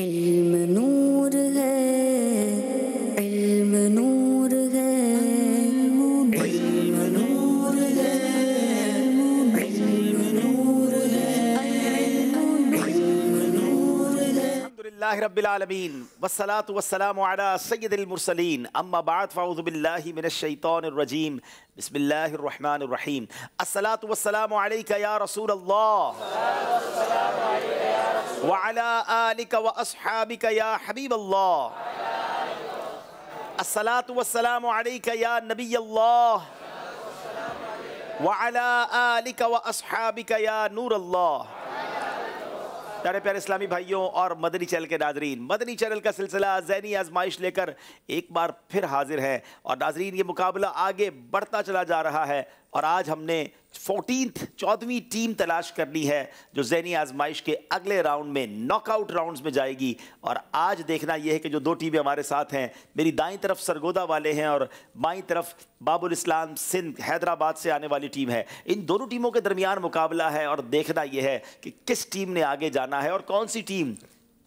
علم نور ہے، علم نور ہے، علم نور ہے، علم نور ہے، علم نور ہے۔ الحمدللہ رب العالمین والصلاة والسلام علی سید المرسلین، اما بعد فاعوذ باللہ من الشیطان الرجیم، بسم اللہ الرحمن الرحیم۔ الصلاة والسلام علیک یا رسول اللہ وعلی آلک واصحابک یا حبیب اللہ، الصلاة والسلام علیک یا نبی اللہ وعلی آلک واصحابک یا نور اللہ۔ پیارے پیارے اسلامی بھائیوں اور مدنی چینل کے ناظرین، مدنی چینل کا سلسلہ ذہنی آزمائش لے کر ایک بار پھر حاضر ہے، اور ناظرین یہ مقابلہ آگے بڑھتا چلا جا رہا ہے، اور آج ہم نے 14ویں ٹیم تلاش کرنی ہے جو ذہنی آزمائش کے اگلے راؤنڈ میں ناک آؤٹ راؤنڈز میں جائے گی۔ اور آج دیکھنا یہ ہے کہ جو دو ٹیمیں ہمارے ساتھ ہیں، میری دائیں طرف سرگودا والے ہیں اور بائیں طرف باب الاسلام سندھ حیدرآباد سے آنے والی ٹیم ہے۔ ان دونوں ٹیموں کے درمیان مقابلہ ہے، اور دیکھنا یہ ہے کہ کس ٹیم نے آگے جانا ہے اور کون سی ٹیم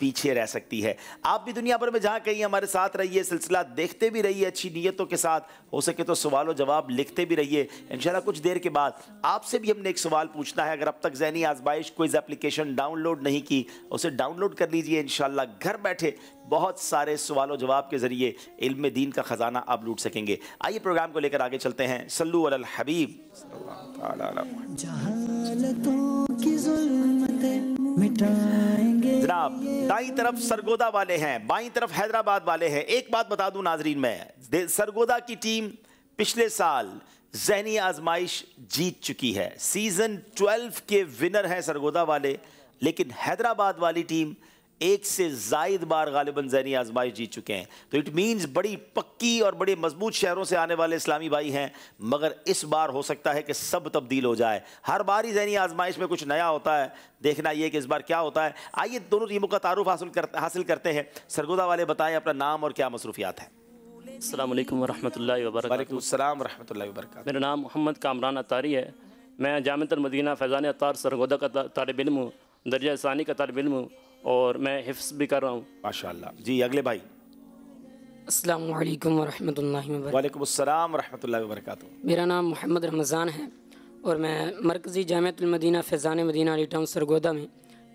پیچھے رہ سکتی ہے۔ آپ بھی دنیا بھر میں جہاں کہیں ہمارے ساتھ رہیے، سلسلہ دیکھتے بھی رہیے اچھی نیتوں کے ساتھ، ہو سکے تو سوال و جواب لکھتے بھی رہیے۔ انشاءاللہ کچھ دیر کے بعد آپ سے بھی ہم نے ایک سوال پوچھنا ہے، اگر اب تک ذہنی آزمائش کوئز اپلیکیشن ڈاؤن لوڈ نہیں کی، اسے ڈاؤن لوڈ کر لیجئے، انشاءاللہ گھر بیٹھے بہت سارے سوال و جواب کے ذریعے علم دین کا خزانہ آپ لوٹ سکیں گے۔ آئیے پروگرام کو لے کر آگے چلتے ہیں۔ صلو علی الحبیب صلی اللہ تعالی علی محمد۔ جہالتوں کی ظلمتیں مٹائیں گے۔ جناب دائیں طرف سرگودا والے ہیں، بائیں طرف حیدرآباد والے ہیں۔ ایک بات بتا دوں ناظرین، میں سرگودا کی ٹیم پچھلے سال ذہنی آزمائش جیت چکی ہے، سیزن 12 کے ونر ہیں سرگودا والے، لیکن حیدرآباد والی ٹیم ایک سے زائد بار غالباً ذہنی آزمائش جیت چکے ہیں۔ تو اٹ مینز بڑی پکی اور بڑے مضبوط شہروں سے آنے والے اسلامی بھائی ہیں، مگر اس بار ہو سکتا ہے کہ سب تبدیل ہو جائے۔ ہر بار ہی ذہنی آزمائش میں کچھ نیا ہوتا ہے، دیکھنا یہ کہ اس بار کیا ہوتا ہے۔ آئیے دونوں ٹیموں کا تعارف حاصل کرتے ہیں۔ سرگودا والے بتائیں اپنا نام اور کیا مصروفیات ہیں۔ السلام علیکم ورحمۃ اللہ وبرکاتہ۔ وعلیکم السلام ورحمۃ اللہ وبرکاتہ۔ میرا نام محمد کامران عطاری ہے، میں جامعۃ المدینہ فیضان عطار سرگودا کا طالب علم ہوں، درجہ ثانی کا طالب علم ہوں، اور میں حفظ بھی کر رہا ہوں۔ ماشاءاللہ۔ جی اگلے بھائی۔ السلام علیکم ورحمۃ اللہ وبرکاتہ۔ وعلیکم السلام ورحمۃ اللہ وبرکاتہ۔ میرا نام محمد رمضان ہے، اور میں مرکزی جامعۃ المدینہ فیضان مدینہ علی ٹاؤن سرگودا میں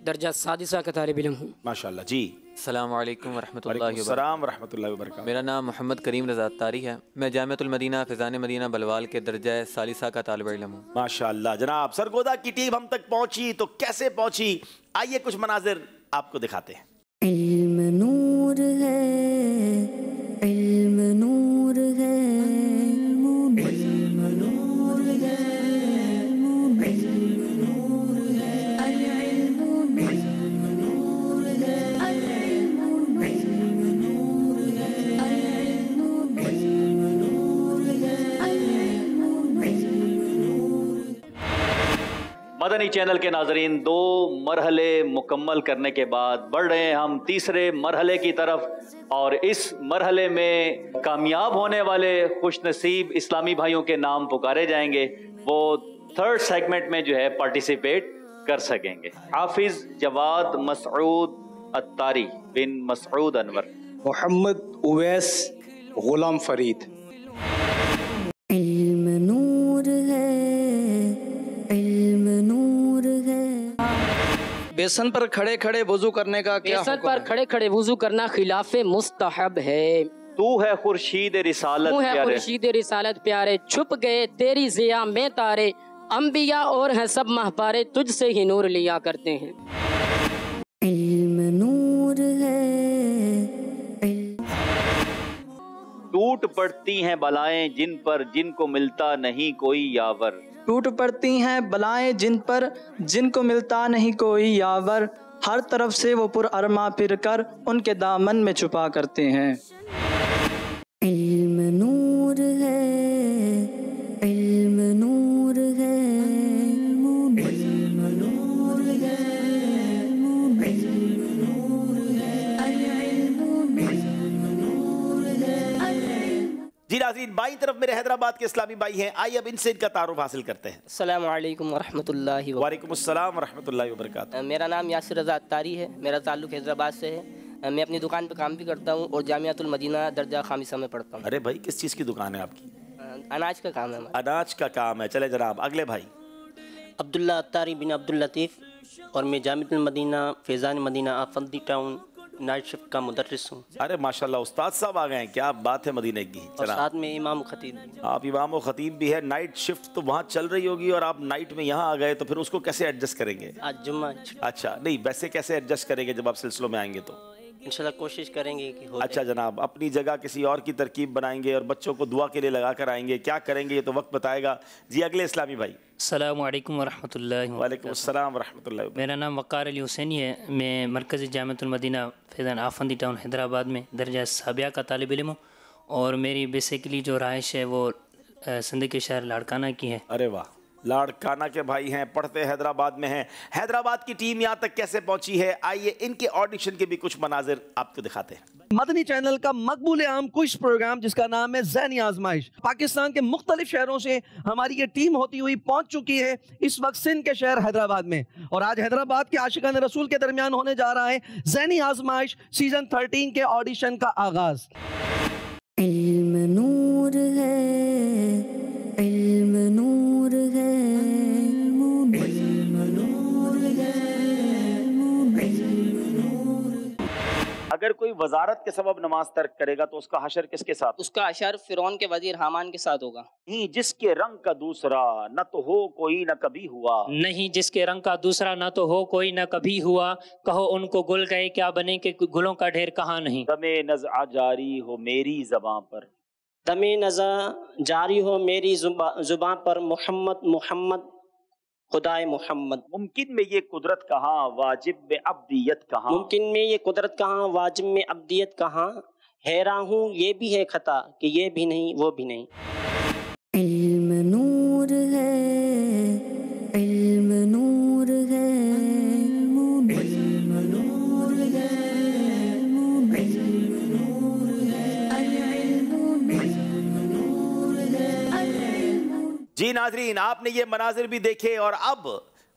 درجہ سادسہ کا طالب علم ہوں۔ ماشاءاللہ۔ جی السلام علیکم ورحمۃ اللہ وعلیکم وبرکاتہ۔ السلام ورحمۃ اللہ وبرکاتہ۔ میرا نام محمد کریم رضا عطاری ہے، میں جامعۃ المدینہ فیضان مدینہ بلوال کے درجہ ثالثہ کا طالب علم ہوں۔ ماشاءاللہ جناب، سرگودا کی ٹیم ہم تک پہنچی تو کیسے پہنچی، آئیے کچھ مناظر آپ کو دکھاتے ہیں۔ علم نور ہے، علم نور ہے، علم نور ہے، علم نور ہے، العلم نور ہے، العلم نور ہے، العلم نور ہے، العلم نور ہے۔ مدنی چینل کے ناظرین، 2 مرحلے مکمل کرنے کے بعد بڑھ رہے ہیں ہم تیسرے مرحلے کی طرف، اور اس مرحلے میں کامیاب ہونے والے خوش نصیب اسلامی بھائیوں کے نام پکارے جائیں گے، وہ 3rd سیگمنٹ میں جو ہے پارٹیسپیٹ کر سکیں گے۔ حافظ جواد مسعود عطاری بن مسعود انور، محمد اویس غلام فرید۔ علم نور ہے، علم نور ہے۔ بیسن پر کھڑے کھڑے وضو کرنے کا کیا بیسن حکم پر ہے؟ کھڑے کھڑے وضو کرنا خلاف مستحب ہے۔ تو ہے خورشید رسالت تو ہے پیارے، خورشید رسالت پیارے، چھپ گئے تیری ضیاء میں تارے، انبیاء اور ہیں سب مہپارے، تجھ سے ہی نور لیا کرتے ہیں۔ علم نور ہے، علم ٹوٹ پڑتی ہیں بلائیں جن کو ملتا نہیں کوئی یاور، ٹوٹ پڑتی ہیں بلائیں جن کو ملتا نہیں کوئی یاور، ہر طرف سے وہ پر ارما پھر کر ان کے دامن میں چھپا کرتے ہیں۔ علم نور ہے، علم نور ہے، علم نور ہے، علم نور ہے، العلم نور ہے، العلم۔ جی ناظرین، بائیں طرف میرے حیدرآباد کے اسلامی بھائی ہیں، آئیے اب ان سے ان کا تعارف حاصل کرتے ہیں۔ السلام علیکم ورحمۃ اللہ وبرکاتہ۔ وعلیکم السلام ورحمۃ اللہ وبرکاتہ۔ میرا نام یاسر رضا عطاری ہے، میرا تعلق حیدرآباد سے ہے، میں اپنی دکان پہ کام بھی کرتا ہوں اور جامعۃ المدینہ درجہ خامسہ میں پڑھتا ہوں۔ ارے بھائی کس چیز کی دکان ہے آپ کی؟ اناج کا کام ہے ہمارا۔ اناج کا کام ہے، چلے جناب اگلے بھائی۔ عبداللہ اتاری بن عبداللطیف، اور میں جامعۃ المدینہ Faizan Madina Afandi town night shift کا مدرس ہوں۔ ارے ماشاءاللہ استاد صاحب آ گئے ہیں، کیا بات ہے مدینہ کی۔ اور ساتھ میں امام و خطیب بھی۔ آپ امام و خطیب بھی ہے، نائٹ شفٹ تو وہاں چل رہی ہوگی اور آپ نائٹ میں یہاں آ گئے تو پھر اس کو کیسے ایڈجسٹ کریں گے؟ آج جمعہ۔ اچھا نہیں، ویسے کیسے ایڈجسٹ کریں گے جب آپ سلسلوں میں آئیں گے تو؟ انشاءاللہ کوشش کریں گے کہ ہو جائے۔ اچھا جناب، اپنی جگہ کسی اور کی ترکیب بنائیں گے اور بچوں کو دعا کے لیے لگا کر آئیں گے، کیا کریں گے یہ تو وقت بتائے گا۔ جی اگلے اسلامی بھائی۔ السلام علیکم ورحمۃ اللہ۔ وعلیکم السلام ورحمۃ اللہ۔ میرا نام وقار علی حسینی ہے، میں مرکزی جامعۃ المدینہ فیضان آفندی ٹاؤن حیدرآباد میں درجہ سابعہ کا طالب علم ہوں، اور میری بیسیکلی جو رہائش ہے وہ سندھ کے شہر لاڑکانہ کی ہے۔ ارے واہ، لاڑکانہ کے بھائی ہیں، پڑھتے حیدرآباد میں ہیں۔ حیدرآباد کی ٹیم یہاں تک کیسے پہنچی ہے، آئیے ان کے آڈیشن کے بھی کچھ مناظر آپ کو دکھاتے ہیں۔ مدنی چینل کا مقبول عام کوئز پروگرام جس کا نام ہے ذہنی آزمائش، پاکستان کے مختلف شہروں سے ہماری یہ ٹیم ہوتی ہوئی پہنچ چکی ہے اس وقت سندھ کے شہر حیدرآباد میں، اور آج حیدرآباد کے عاشقان رسول کے درمیان ہونے جا رہا ہے ذہنی آزمائش سیزن 13 کے آڈیشن کا آغاز۔ علم نور ہے، علم نور ہے، علم نور ہے، اگر کوئی وزارت کے سبب نماز ترک کرے گا تو اس کا حشر کس کے ساتھ؟ اس کا حشر فرعون کے وزیر حامان کے ساتھ ہوگا۔ نہیں جس کے رنگ کا دوسرا نہ تو ہو کوئی نہ کبھی ہوا، نہیں جس کے رنگ کا دوسرا نہ تو ہو کوئی نہ کبھی ہوا، کہو ان کو گل گئے کیا بنے کہ گلوں کا ڈھیر کہاں نہیں۔ دم نزع جاری ہو میری زباں پر، دم نزع جاری ہو میری زباں پر، محمد محمد خدائے محمد۔ ممکن میں یہ قدرت کہاں واجب میں ابدیت کہاں، ممکن میں یہ قدرت کہاں واجب میں ابدیت کہاں، حیران ہوں یہ بھی ہے خطا کہ یہ بھی نہیں وہ بھی نہیں۔ علم نور ہے، علم نور ہے، علم نور ہے، علم نور ہے، العلم نور ہے۔ جی ناظرین آپ نے یہ مناظر بھی دیکھے، اور اب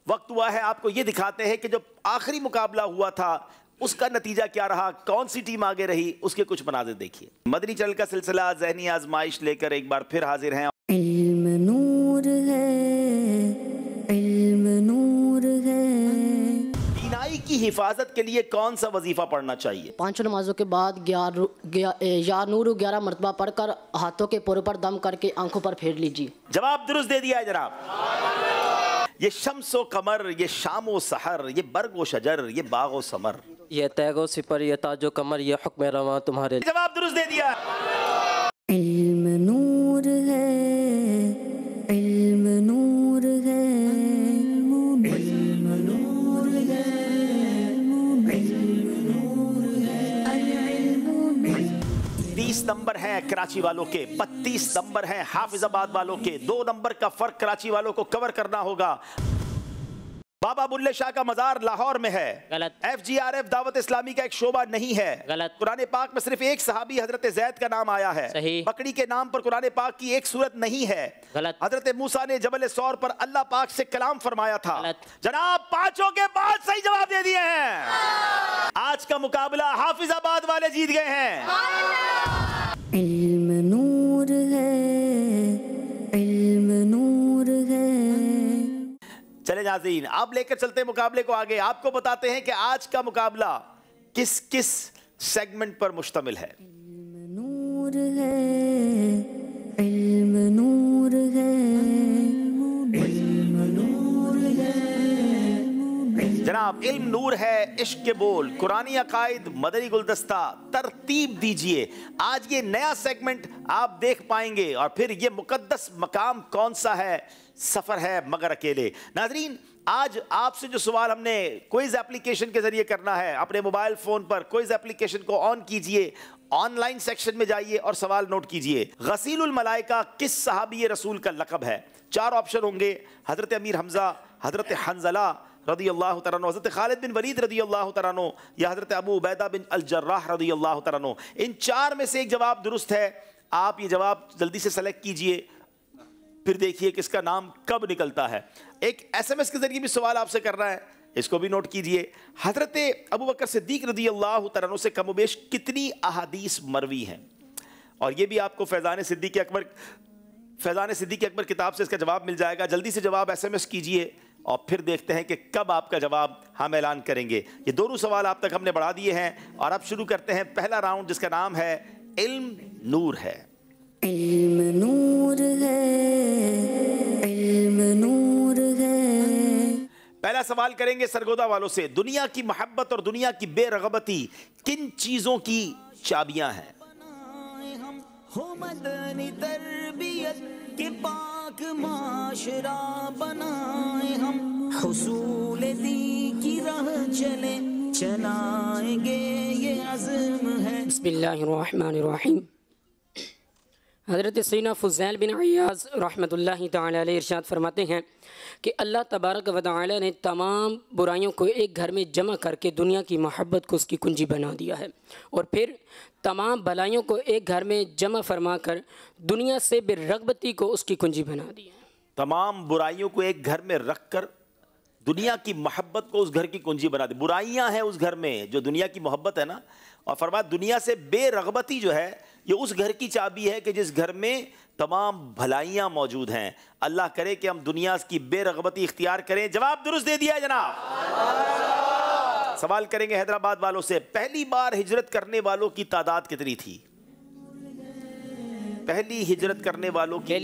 وقت ہوا ہے آپ کو یہ دکھاتے ہیں کہ جو آخری مقابلہ ہوا تھا اس کا نتیجہ کیا رہا، کون سی ٹیم آگے رہی، اس کے کچھ مناظر دیکھیے۔ مدنی چینل کا سلسلہ ذہنی آزمائش لے کر ایک بار پھر حاضر ہیں۔ علم نور ہے، علم نور ہے۔ بینائی کی حفاظت کے لیے کون سا وظیفہ پڑھنا چاہیے؟ پانچوں نمازوں کے بعد یا نور 11 مرتبہ پڑھ کر ہاتھوں کے پوروں پر دم کر کے آنکھوں پر پھیر لیجیے۔ جواب درست دے دیا ہے جناب۔ یہ شمس و قمر، یہ شام و سحر، یہ برگ و شجر، یہ باغ و ثمر، یہ تیغ و سپر، یہ تاج و کمر، یہ حکم رواں تمہارے۔ جواب درست دے دیا۔ علم نور ہے، علم نور ہے، علم نور ہے، علم نور ہے، العلم۔ 30 نمبر ہیں کراچی والوں کے، 32 نمبر ہیں حافظ آباد والوں کے، 2 نمبر کا فرق کراچی والوں کو کور کرنا ہوگا۔ بابا بلے شاہ کا مزار لاہور میں ہے، غلط۔ FGRF دعوت اسلامی کا ایک شعبہ نہیں ہے، غلط۔ قرآن پاک میں صرف ایک صحابی حضرت زید کا نام آیا ہے، صحیح۔ بکری کے نام پر قرآن پاک کی ایک صورت نہیں ہے، غلط۔ حضرت موسیٰ نے جبل سور پر اللہ پاک سے کلام فرمایا تھا، غلط۔ جناب 5 کے 5 صحیح جواب دے دیے ہیں۔ آج کا مقابلہ حافظ آباد والے جیت گئے ہیں۔ علم نور ہے، علم نور ہے۔ چلے ناظرین اب لے کر چلتے ہیں مقابلے کو آگے، آپ کو بتاتے ہیں کہ آج کا مقابلہ کس کس سیگمنٹ پر مشتمل ہے۔ علم نور ہے، علم نور ہے، علم نور ہے۔ جناب علم نور ہے، عشق کے بول، قرآنی عقائد، مدنی گلدستہ، ترتیب دیجئے۔ آج یہ نیا سیگمنٹ آپ دیکھ پائیں گے، اور پھر یہ مقدس مقام کون سا ہے، سفر ہے مگر اکیلے۔ ناظرین آج آپ سے جو سوال ہم نے کوئز اپلیکیشن کے ذریعے کرنا ہے، اپنے موبائل فون پر کوئز اپلیکیشن کو آن کیجئے، آن لائن سیکشن میں جائیے اور سوال نوٹ کیجئے۔ غسیل الملائکہ کس صحابی رسول کا لقب ہے؟ 4 آپشن ہوں گے، حضرت امیر حمزہ، حضرت حنظلہ رضی اللہ تعالیٰ عنہ، حضرت خالد بن ولید رضی اللہ تعالیٰ عنہ، یا حضرت ابو عبیدہ بن الجراح رضی اللہ تعالیٰ عنہ۔ ان 4 میں سے ایک جواب درست ہے، آپ یہ جواب جلدی سے سلیکٹ کیجئے، پھر دیکھیے کس کا نام کب نکلتا ہے۔ ایک SMS کے ذریعے بھی سوال آپ سے کر رہا ہے، اس کو بھی نوٹ کیجئے. حضرت ابو بکر صدیق رضی اللہ تعالیٰ عنہ سے کم و بیش کتنی احادیث مروی ہیں؟ اور یہ بھی آپ کو فیضان صدیق اکبر کتاب سے اس کا جواب مل جائے گا. جلدی سے جواب SMS کیجئے اور پھر دیکھتے ہیں کہ کب آپ کا جواب ہم اعلان کریں گے. یہ دونوں سوال آپ تک ہم نے بڑھا دیے ہیں اور اب شروع کرتے ہیں پہلا راؤنڈ جس کا نام ہے علم نور ہے. علم نور ہے، علم نور ہے. پہلا سوال کریں گے سرگودا والوں سے. دنیا کی محبت اور دنیا کی بے رغبتی کن چیزوں کی چابیاں ہیں؟ مدنی تربیت کے پاک معاشرہ بنائیں ہم، حصول دی کی راہ چلیں چلائیں گے یہ عزم ہے. بسم اللہ الرحمن الرحیم. حضرت سیدنا فضیل بن عیاض رحمۃ اللہ تعالی علیہ ارشاد فرماتے ہیں کہ اللہ تبارک و تعالی نے تمام برائیوں کو ایک گھر میں جمع کر کے دنیا کی محبت کو اس کی کنجی بنا دیا ہے، اور پھر تمام بھلائیوں کو ایک گھر میں جمع فرما کر دنیا سے بے رغبتی کو اس کی کنجی بنا دی ہے. تمام برائیوں کو ایک گھر میں رکھ کر دنیا کی محبت کو اس گھر کی کنجی بنا دی. برائیاں ہیں اس گھر میں جو دنیا کی محبت ہے نا، اور فرمایا دنیا سے بے رغبتی جو ہے یہ اس گھر کی چابی ہے کہ جس گھر میں تمام بھلائیاں موجود ہیں. اللہ کرے کہ ہم دنیا کی بے رغبتی اختیار کریں. جواب درست دے دیا ہے جناب. سوال کریں گے حیدرآباد والوں سے. پہلی بار ہجرت کرنے والوں کی تعداد کتنی تھی؟ پہلی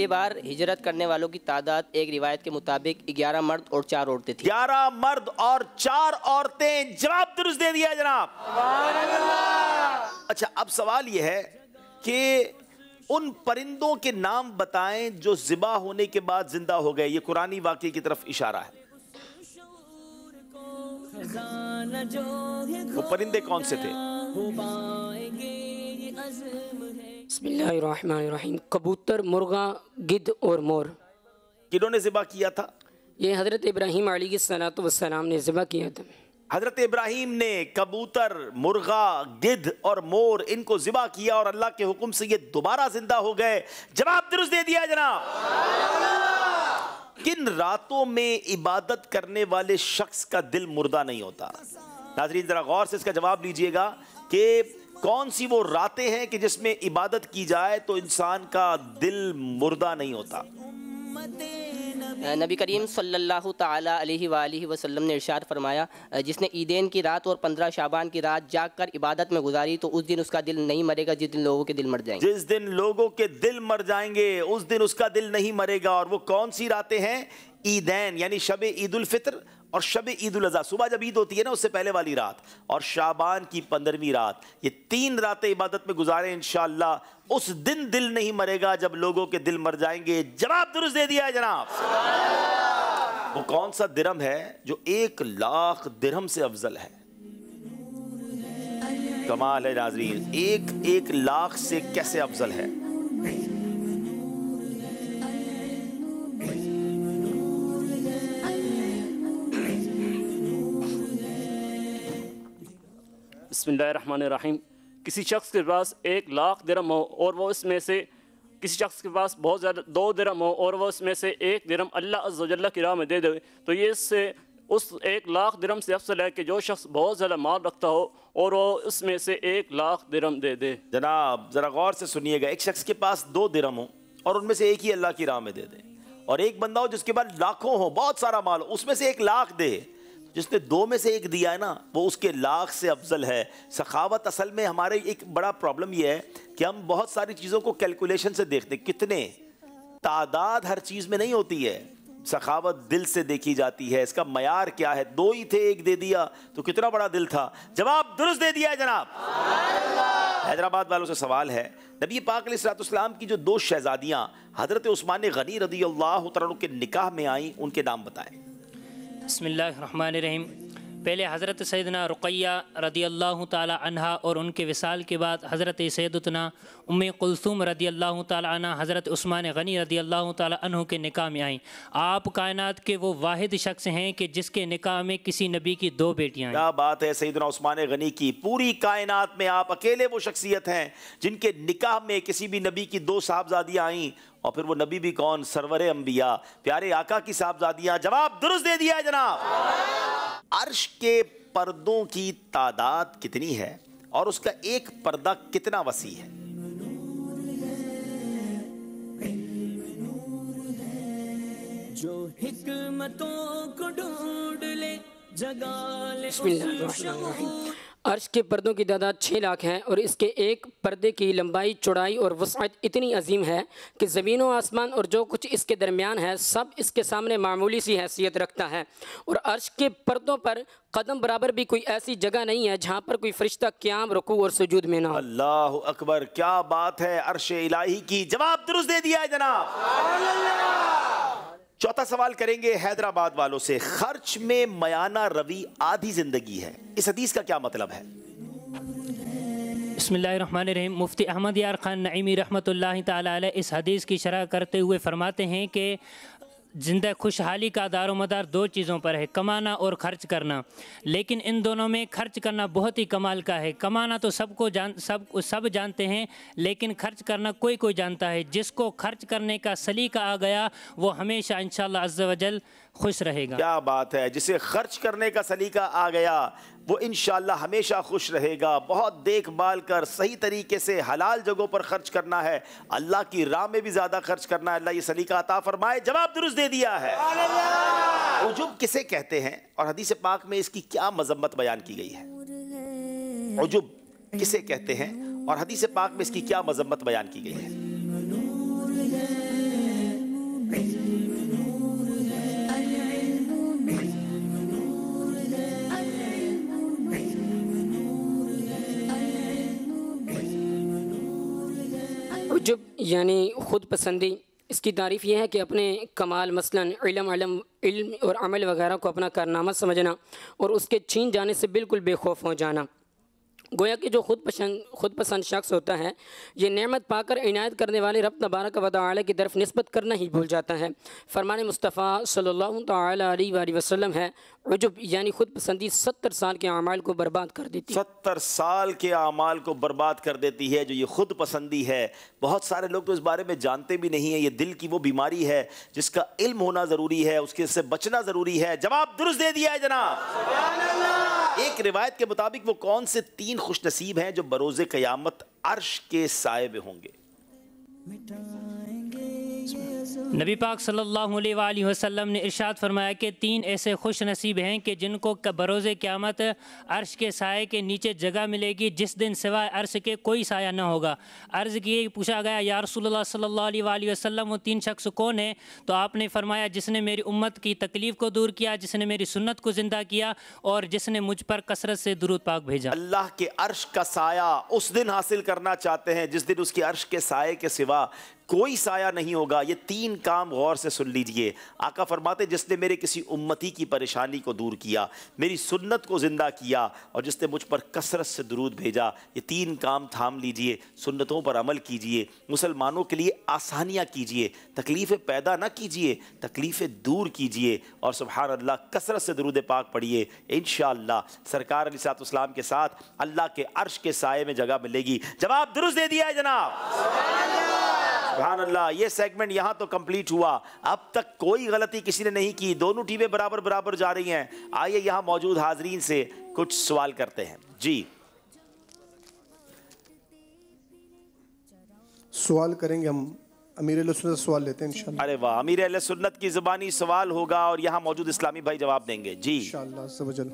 بار ہجرت کرنے والوں کی تعداد ایک روایت کے مطابق 11 مرد اور 4 عورتیں تھیں. 11 مرد اور 4 عورتیں. جواب درست دے دیا جناب. اچھا اب سوال یہ ہے کہ ان پرندوں کے نام بتائیں جو ذبح ہونے کے بعد زندہ ہو گئے. یہ قرآنی واقعے کی طرف اشارہ ہے. وہ پرندے کون سے تھے؟ بسم اللہ الرحمن الرحیم. کبوتر، مرغا، گدھ اور مور. کنہوں نے ذبح کیا تھا؟ یہ حضرت ابراہیم علیہ السلام نے ذبح کیا تھا. حضرت ابراہیم نے کبوتر، مرغا، گدھ اور مور ان کو ذبح کیا اور اللہ کے حکم سے یہ دوبارہ زندہ ہو گئے. جواب درست دے دیا جناب. کن راتوں میں عبادت کرنے والے شخص کا دل مردہ نہیں ہوتا؟ ناظرین ذرا غور سے اس کا جواب لیجئے گا کہ کون سی وہ راتیں ہیں کہ جس میں عبادت کی جائے تو انسان کا دل مردہ نہیں ہوتا؟ نبی کریم صلی اللہ تعالیٰ علیہ وآلہ وسلم نے ارشاد فرمایا جس نے عیدین کی رات اور 15 شعبان کی رات جاگ کر عبادت میں گزاری تو اس دن اس کا دل نہیں مرے گا جس دن لوگوں کے دل مر جائیں گے. جس دن لوگوں کے دل مر جائیں گے اس دن اس کا دل نہیں مرے گا. اور وہ کون سی راتیں ہیں؟ عیدین یعنی شب عید الفطر اور شب عید الاضحیٰ. صبح جب عید ہوتی ہے نا اس سے پہلے والی رات، اور شعبان کی 15ویں رات. یہ 3 راتیں عبادت میں گزاریں انشاءاللہ اس دن دل نہیں مرے گا جب لوگوں کے دل مر جائیں گے. جواب درست دے دیا ہے جناب. وہ کون سا درہم ہے جو 1 لاکھ درہم سے افضل ہے؟ کمال ہے ناظرین. 1 لاکھ سے کیسے افضل ہے؟ بسم اللہ الرحمن الرحیم. کسی شخص کے پاس 1 لاکھ درہم ہو اور وہ اس میں سے کسی شخص کے پاس بہت زیادہ 2 درہم ہو اور وہ اس میں سے 1 درہم اللہ عز و جل کی راہ میں دے دے تو یہ اس 1 لاکھ درہم سے افضل ہے کہ جو شخص بہت زیادہ مال رکھتا ہو اور وہ اس میں سے 1 لاکھ درہم دے دے. جناب ذرا غور سے سنیے گا. ایک شخص کے پاس 2 درہم ہو اور ان میں سے 1 ہی اللہ کی راہ میں دے دے، اور ایک بندہ ہو جس کے پاس لاکھوں ہو، بہت سارا مال ہو، اس میں سے 1 لاکھ دے. جس نے 2 میں سے 1 دیا ہے نا وہ اس کے لاکھ سے افضل ہے. سخاوت اصل میں ہمارے ایک بڑا پرابلم یہ ہے کہ ہم بہت ساری چیزوں کو کیلکولیشن سے دیکھتے ہیں. کتنے تعداد ہر چیز میں نہیں ہوتی ہے. سخاوت دل سے دیکھی جاتی ہے. اس کا معیار کیا ہے؟ 2 ہی تھے 1 دے دیا تو کتنا بڑا دل تھا. جواب درست دے دیا ہے جناب. حیدرآباد والوں سے سوال ہے. نبی پاک علیہ السلام کی جو 2 شہزادیاں حضرت عثمان غنی رضی اللہ تعالیٰ کے نکاح میں آئیں ان کے نام بتائیں. بسم اللہ الرحمن الرحیم. پہلے حضرت سیدنا رقیہ رضی اللہ تعالی عنہ اور ان کے وصال کے بعد حضرت سیدتنا ام کلثوم رضی اللہ تعالی عنہ حضرت عثمان غنی رضی اللہ تعالی عنہ کے نکاح میں آئیں. آپ کائنات کے وہ واحد شخص ہیں کہ جس کے نکاح میں کسی نبی کی 2 بیٹیاں ہیں. کیا بات ہے سیدنا عثمان غنی کی. پوری کائنات میں آپ اکیلے وہ شخصیت ہیں جن کے نکاح میں کسی بھی نبی کی 2 صاحبزادیاں آئیں. اور پھر وہ نبی بھی کون؟ سرور انبیاء پیارے آقا کی صاحبزادیاں. جواب درست دے دیا ہے جناب. عرش کے پردوں کی تعداد کتنی ہے اور اس کا ایک پردہ کتنا وسیع ہے؟ جو حکمتوں کو ڈھونڈ لے جگا لے بسم اللہ الرحمن الرحیم۔ عرش کے پردوں کی تعداد 6 لاکھ ہے اور اس کے ایک پردے کی لمبائی، چوڑائی اور وسعت اتنی عظیم ہے کہ زمین و آسمان اور جو کچھ اس کے درمیان ہے سب اس کے سامنے معمولی سی حیثیت رکھتا ہے، اور عرش کے پردوں پر قدم برابر بھی کوئی ایسی جگہ نہیں ہے جہاں پر کوئی فرشتہ قیام، رکوع اور سجود میں نہ ہو۔ اللہ اکبر، کیا بات ہے عرش الہی کی! جواب درست دے دیا ہے جناب۔ چوتھا سوال کریں گے حیدرآباد والوں سے۔ خرچ میں میانہ روی آدھی زندگی ہے، اس حدیث کا کیا مطلب ہے؟ بسم اللہ الرحمن الرحیم۔ مفتی احمد یار خان نعیمی رحمۃ اللہ تعالی علیہ اس حدیث کی شرح کرتے ہوئے فرماتے ہیں کہ زندہ خوشحالی کا دار و مدار 2 چیزوں پر ہے، کمانا اور خرچ کرنا، لیکن ان دونوں میں خرچ کرنا بہت ہی کمال کا ہے۔ کمانا تو سب جانتے ہیں، لیکن خرچ کرنا کوئی جانتا ہے۔ جس کو خرچ کرنے کا سلیقہ آ گیا وہ ہمیشہ انشاءاللہ عز و جل خوش رہے گا۔ کیا بات ہے! جسے خرچ کرنے کا سلیقہ آ گیا وہ انشاءاللہ ہمیشہ خوش رہے گا۔ بہت دیکھ بھال کر صحیح طریقے سے حلال جگہوں پر خرچ کرنا ہے، اللہ کی راہ میں بھی زیادہ خرچ کرنا ہے۔ اللہ یہ سلیقہ عطا فرمائے۔ جواب درست دے دیا ہے۔ عجب کسے کہتے ہیں اور حدیث پاک میں اس کی کیا مذمت بیان کی گئی ہے؟ عجب کسے کہتے ہیں اور حدیث پاک میں اس کی کیا مذمت بیان کی گئی ہے؟ عجب یعنی خود پسندی، اس کی تعریف یہ ہے کہ اپنے کمال مثلاً علم اور عمل وغیرہ کو اپنا کارنامہ سمجھنا اور اس کے چھین جانے سے بالکل بے خوف ہو جانا۔ گویا کہ جو خود پسند شخص ہوتا ہے یہ نعمت پا کر عنایت کرنے والے رب تبارک و تعالی کی طرف نسبت کرنا ہی بھول جاتا ہے۔ فرمان مصطفیٰ صلی اللہ تعالی علیہ وآلہ وسلم ہے، عجب یعنی خود پسندی 70 سال کے اعمال کو برباد کر دیتی ہے۔ 70 سال کے اعمال کو برباد کر دیتی ہے جو یہ خود پسندی ہے۔ بہت سارے لوگ تو اس بارے میں جانتے بھی نہیں ہیں۔ یہ دل کی وہ بیماری ہے جس کا علم ہونا ضروری ہے، اس کے سے بچنا ضروری ہے۔ جواب درست دے دیا ہے جناب۔ ایک روایت کے مطابق وہ کون سے 3 خوش نصیب ہیں جو بروز قیامت عرش کے سائے میں ہوں گے؟ نبی پاک صلی اللہ علیہ وآلہ وسلم نے ارشاد فرمایا کہ 3 ایسے خوش نصیب ہیں کہ جن کو بروز قیامت عرش کے سائے کے نیچے جگہ ملے گی جس دن سوائے عرش کے کوئی سایہ نہ ہوگا۔ عرض کی پوچھا گیا یا رسول اللہ صلی اللہ علیہ وآلہ وسلم وہ 3 شخص کون ہیں؟ تو آپ نے فرمایا جس نے میری امت کی تکلیف کو دور کیا، جس نے میری سنت کو زندہ کیا اور جس نے مجھ پر کثرت سے درود پاک بھیجا۔ اللہ کے عرش کا سایہ اس دن حاصل کرنا چاہتے ہیں جس دن اس کے عرش کے سائے کے سوا کوئی سایہ نہیں ہوگا۔ یہ 3 کام غور سے سن لیجئے۔ آقا فرماتے جس نے میرے کسی امتی کی پریشانی کو دور کیا، میری سنت کو زندہ کیا اور جس نے مجھ پر کثرت سے درود بھیجا۔ یہ 3 کام تھام لیجئے، سنتوں پر عمل کیجئے، مسلمانوں کے لیے آسانیاں کیجئے، تکلیفیں پیدا نہ کیجئے، تکلیفیں دور کیجئے اور سبحان اللہ کثرت سے درود پاک پڑھیے۔ انشاءاللہ سرکار علیہ السلام کے ساتھ اللہ کے عرش کے سائے میں جگہ ملے گی۔ جواب درست دے دیا ہے جناب۔ سبحان اللہ۔ یہ سیگمنٹ یہاں تو کمپلیٹ ہوا۔ اب تک کوئی غلطی کسی نے نہیں کی، دونوں ٹیمیں برابر جا رہی ہیں۔ آئیے یہاں موجود حاضرین سے کچھ سوال کرتے ہیں۔ جی سوال کریں گے ہم، امیر اہل سنت سے سوال لیتے ہیں انشاءاللہ۔ ارے واہ، امیر اہل سنت کی زبانی سوال ہوگا اور یہاں موجود اسلامی بھائی جواب دیں گے۔ جی انشاءاللہ عز و جل۔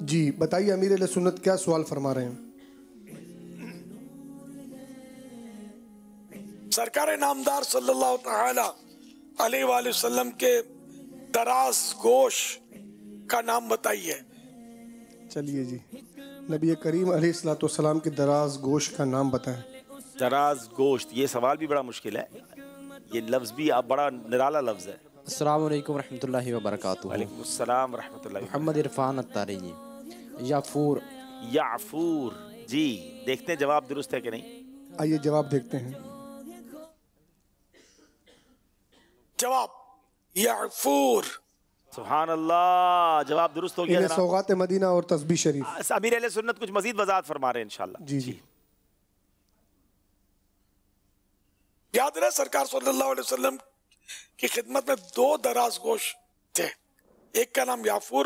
جی بتائیے امیر اہل سنت کیا سوال فرما رہے ہیں؟ سرکار نامدار صلی اللہ تعالی علیہ وآلہ وسلم کے دراز گوشت کا نام بتائیے۔ چلیے جی، نبی کریم علیہ السلام کے دراز گوشت کا نام بتائیں۔ دراز گوشت، یہ سوال بھی بڑا مشکل ہے، یہ لفظ بھی بڑا نرالا لفظ ہے۔ السلام علیکم ورحمۃ اللہ وبرکاتہ۔ وعلیکم السلام ورحمۃ اللہ۔ محمد عرفان اتاری جی۔ یافور۔ یافور، جی دیکھتے ہیں جواب درست ہے کہ نہیں۔ آئیے جواب دیکھتے ہیں۔ جواب یعفور۔ سبحان اللہ، جواب درست ہو گیا۔ سوغات مدینہ اور تسبیح شریف۔ امیر اہل سنت کچھ مزید وضاحت فرما رہے ہیں انشاءاللہ۔ جی جی۔ یاد رہے سرکار صلی اللہ علیہ وسلم کی خدمت میں 2 دراز گوشت تھے، ایک کا نام یافور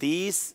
30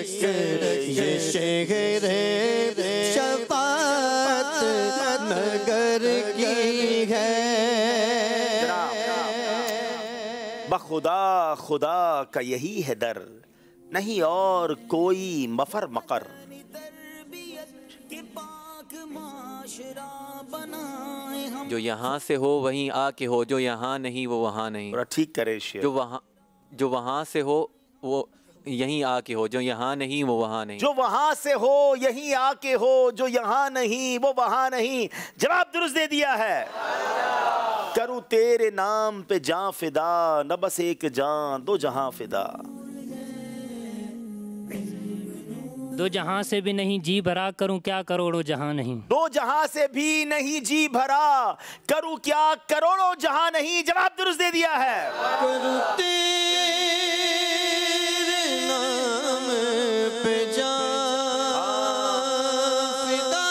تک یہ شہر شفاعت نگر کی ہے۔ بخدا خدا کا یہی ہے در، نہیں اور کوئی مفر مقر۔ جو یہاں سے ہو وہیں آ کے ہو، جو یہاں نہیں وہ وہاں نہیں۔ ٹھیک کرے شیر۔ جو وہاں سے ہو وہ یہیں آ کے ہو، جو یہاں نہیں وہ وہاں نہیں۔ جو وہاں سے ہو یہیں آ کے ہو، جو یہاں نہیں وہ وہاں نہیں۔ جواب درست دے دیا ہے۔ کروں تیرے نام پہ جاں فدا، نہ بس ایک جان دو جہاں فدا۔ دو جہاں سے بھی نہیں جی بھرا، کروں کیا کروڑوں جہاں نہیں۔ دو جہاں سے بھی نہیں جی بھرا، کروں کیا کروڑوں جہاں نہیں۔ جواب درست دے دیا ہے۔ کروں تیرے نام پہ جاں فدا،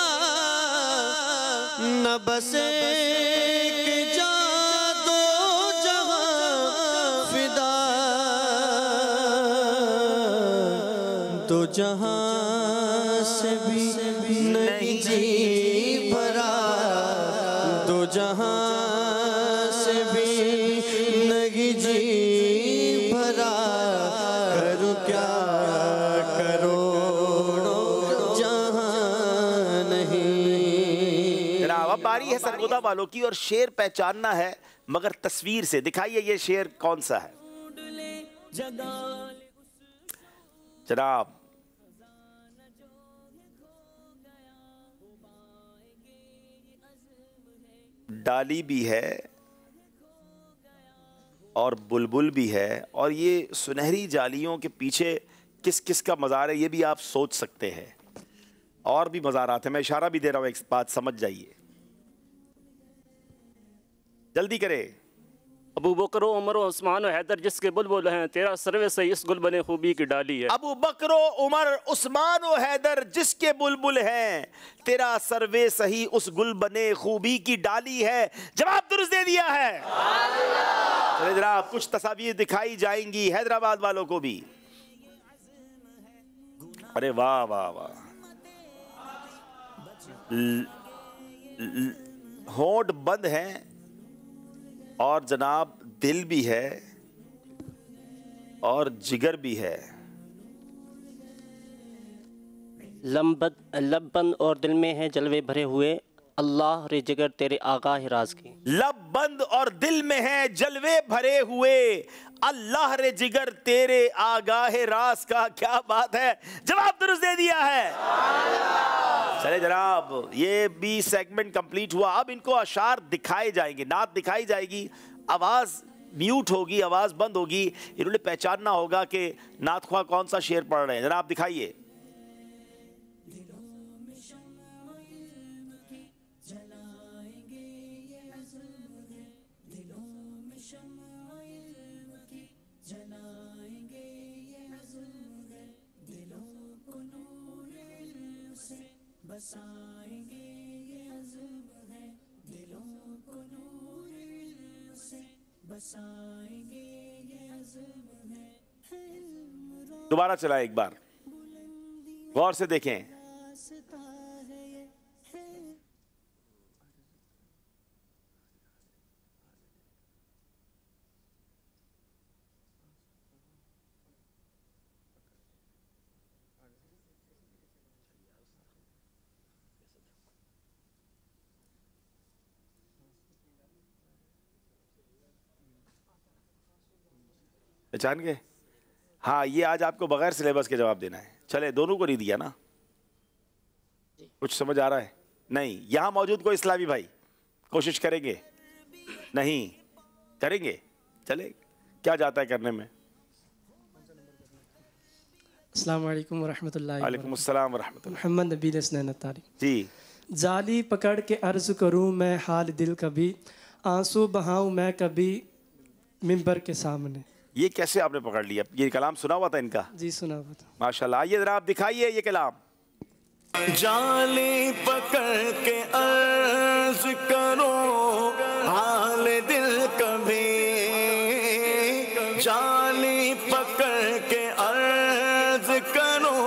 نہ بس ایک جان دو جہاں فدا۔ دو جہاں سے بھی نہیں جی بھرا، دو جہاں سے بھی نہیں جی بھرا، کروں کیا کروڑوں جہاں نہیں۔ جناب اب باری ہے سرگودا والوں کی، اور شعر پہچاننا ہے مگر تصویر سے۔ دکھائیے یہ شعر کون سا ہے جناب؟ ڈالی بھی ہے اور بلبل بھی ہے، اور یہ سنہری جالیوں کے پیچھے کس کس کا مزار ہے یہ بھی آپ سوچ سکتے ہیں۔ اور بھی مزارات ہیں، میں اشارہ بھی دے رہا ہوں، ایک بات سمجھ جائیے، جلدی کرے۔ ابو بکر و عمر و عثمان و حیدر جس کے بلبل ہیں، تیرا سروے سے اس گل بنے خوبی کی ڈالی ہے۔ ابو بکر و عمر عثمان و حیدر جس کے بلبل ہیں، تیرا سروے سہی اس گل بنے خوبی کی ڈالی ہے۔ جواب درست دے دیا ہے۔ چلے جناب کچھ تصاویر دکھائی جائیں گی حیدرآباد والوں کو بھی۔ ارے واہ واہ واہ، ہونٹ بند ہیں اور جناب دل بھی ہے اور جگر بھی ہے۔ لب بند اور دل میں ہے جلوے بھرے ہوئے، اللہ رے جگر تیرے آگاہ راز کی۔ لب بند اور دل میں ہے جلوے بھرے ہوئے، اللہ رے جگر تیرے آگاہ راز کا۔ کیا بات ہے، جواب درست دے دیا ہے۔ چلے جناب یہ بھی سیگمنٹ کمپلیٹ ہوا۔ اب ان کو اشعار دکھائے جائیں گے، نعت دکھائی جائے گی، آواز میوٹ ہوگی، آواز بند ہوگی، انہوں نے پہچاننا ہوگا کہ نعت خواہ کون سا شعر پڑھ رہے ہیں۔ جناب دکھائیے۔ دوبارہ چلائیں ایک بار، غور سے دیکھیں۔ پہچان گئے؟ ہاں یہ آج آپ کو بغیر سلیبس کے جواب دینا ہے۔ چلے دونوں کو نہیں دیا نا؟ کچھ سمجھ آ رہا ہے؟ نہیں۔ یہاں موجود کوئی اسلامی بھائی کوشش کریں گے؟ نہیں کریں گے؟ چلے کیا جاتا ہے کرنے میں۔ السلام علیکم ورحمۃ اللہ۔ وعلیکم السلام ورحمۃ اللہ۔ محمد نبیل اسنین التاری۔ جی۔ جالی پکڑ کے عرض کروں میں حال دل کبھی، آنسو بہاؤں میں کبھی ممبر کے سامنے۔ یہ کیسے آپ نے پکڑ لیا؟ یہ کلام سنا ہوا تھا ان کا؟ جی سنا ہوا تھا۔ ماشاءاللہ، آئیے ذرا آپ دکھائیے یہ کلام۔ جالی پکڑ کے عرض کرو حال دل کبھی، جالی پکڑ کے عرض کرو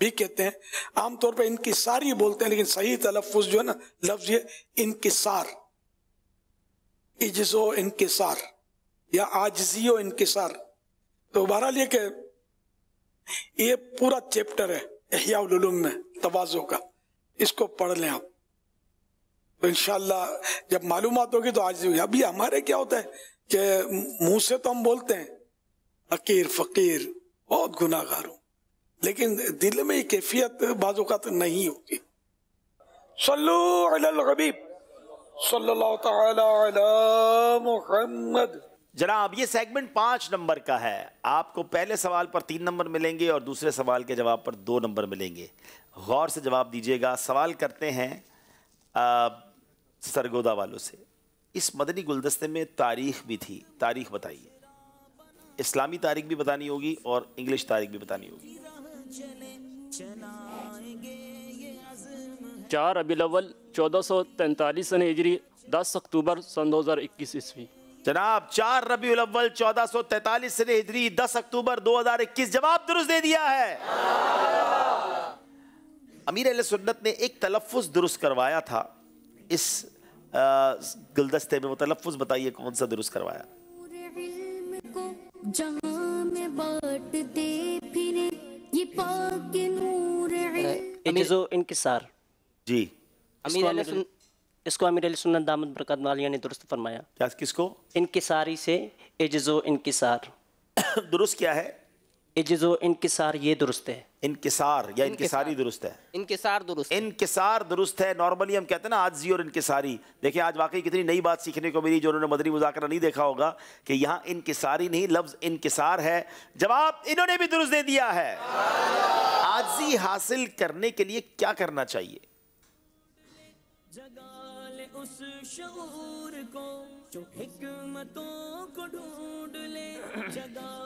بھی کہتے ہیں، عام طور پہ انکساری بولتے ہیں، لیکن صحیح تلفظ جو ہے نا لفظ یہ انکسار، عجز و انکسار یا عاجزی و انکسار. تو بہرحال یہ کہ یہ پورا چیپٹر ہے احیاء العلوم میں تواضع کا، اس کو پڑھ لیں آپ تو انشاءاللہ جب معلومات ہوگی تو عاجزی ہوگی. ابھی ہمارے کیا ہوتا ہے کہ منہ سے تو ہم بولتے ہیں حقیر فقیر بہت گناہ گار ہوں، لیکن دل میں یہ کیفیت بعض اوقات نہیں ہوتی. صلو علی الحبیب صلی اللہ تعالی علی محمد. جناب یہ سیگمنٹ 5 نمبر کا ہے. آپ کو پہلے سوال پر 3 نمبر ملیں گے اور دوسرے سوال کے جواب پر 2 نمبر ملیں گے. غور سے جواب دیجیے گا. سوال کرتے ہیں سرگودا والوں سے. اس مدنی گلدستے میں تاریخ بھی تھی، تاریخ بتائیے. اسلامی تاریخ بھی بتانی ہوگی اور انگلش تاریخ بھی بتانی ہوگی. 4 ربیع الاول 1443 سن ہجری 10 اکتوبر سن 2021 عیسوی. جناب 4 ربیع الاول 1443 سن ہجری 10 اکتوبر 2021. جواب درست دے دیا ہے. امیر اہل سنت نے ایک تلفظ درست کروایا تھا اس گلدستے میں. وہ تلفظ بتائیے کون سا درست کروایا. جہاں میں بانٹتے پھرے یہ پاک نور عجز و انکسار. جی اس کو امیر علیہ سنت دامت برکات مالیہ نے درست فرمایا. کیا کس کو؟ انکساری سے عجز و انکسار. درست کیا ہے؟ عجز و انکسار یہ درست ہے. انکسار یا انکساری درست ہے؟ انکسار درست. انکسار درست ہے. نارملی ہم کہتے ہیں نا عاجزی اور انکساری. دیکھیں آج واقعی کتنی نئی بات سیکھنے کو ملی جو انہوں نے مدنی مذاکرہ نہیں دیکھا ہوگا کہ یہاں انکساری نہیں لفظ انکسار ہے. جواب انہوں نے بھی درست دے دیا ہے. عاجزی حاصل کرنے کے لیے کیا کرنا چاہیے؟ اس شعور کو جو حکمتوں کو ڈھونڈ لے.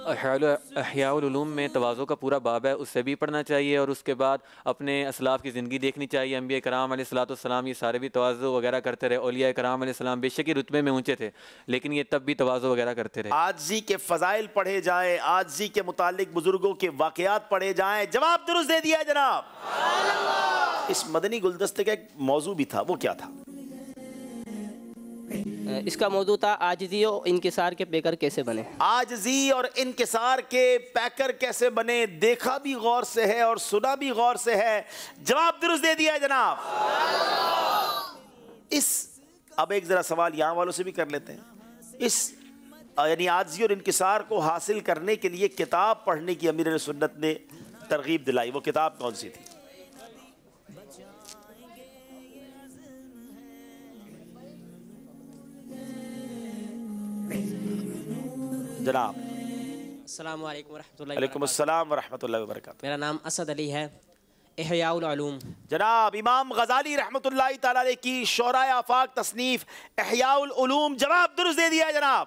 احیاء العلوم میں تواضع کا پورا باب ہے، اس سے بھی پڑھنا چاہیے اور اس کے بعد اپنے اسلاف کی زندگی دیکھنی چاہیے. انبیاء کرام علیہ السلام یہ سارے بھی تواضع وغیرہ کرتے رہے. اولیاء کرام علیہ السلام بے شک ہی رتبے میں اونچے تھے لیکن یہ تب بھی تواضع وغیرہ کرتے رہے. عاجزی کے فضائل پڑھے جائیں، عاجزی کے متعلق بزرگوں کے واقعات پڑھے جائیں. جواب درست دے دیا جناب. اس مدنی گلدستے کا ایک موضوع بھی تھا، وہ کیا تھا؟ اس کا موضوع تھا عاجزی اور انکسار کے پیکر کیسے بنے. عاجزی اور انکسار کے پیکر کیسے بنے. دیکھا بھی غور سے ہے اور سنا بھی غور سے ہے. جواب درست دے دیا جناب. اب ایک ذرا سوال یہاں والوں سے بھی کر لیتے ہیں. یعنی عاجزی اور انکسار کو حاصل کرنے کے لیے کتاب پڑھنے کی امیر سنت نے ترغیب دلائی. وہ کتاب کون سی تھی؟ جناب. السلام علیکم ورحمۃ اللہ. علیکم السلام ورحمۃ اللہ وبرکاتہ. میرا نام اسد علی ہے. احیاء العلوم. جناب امام غزالی رحمۃ اللہ تعالی علیہ کی شعراء آفاق تصنیف احیاء العلوم. جواب درست دے دیا جناب.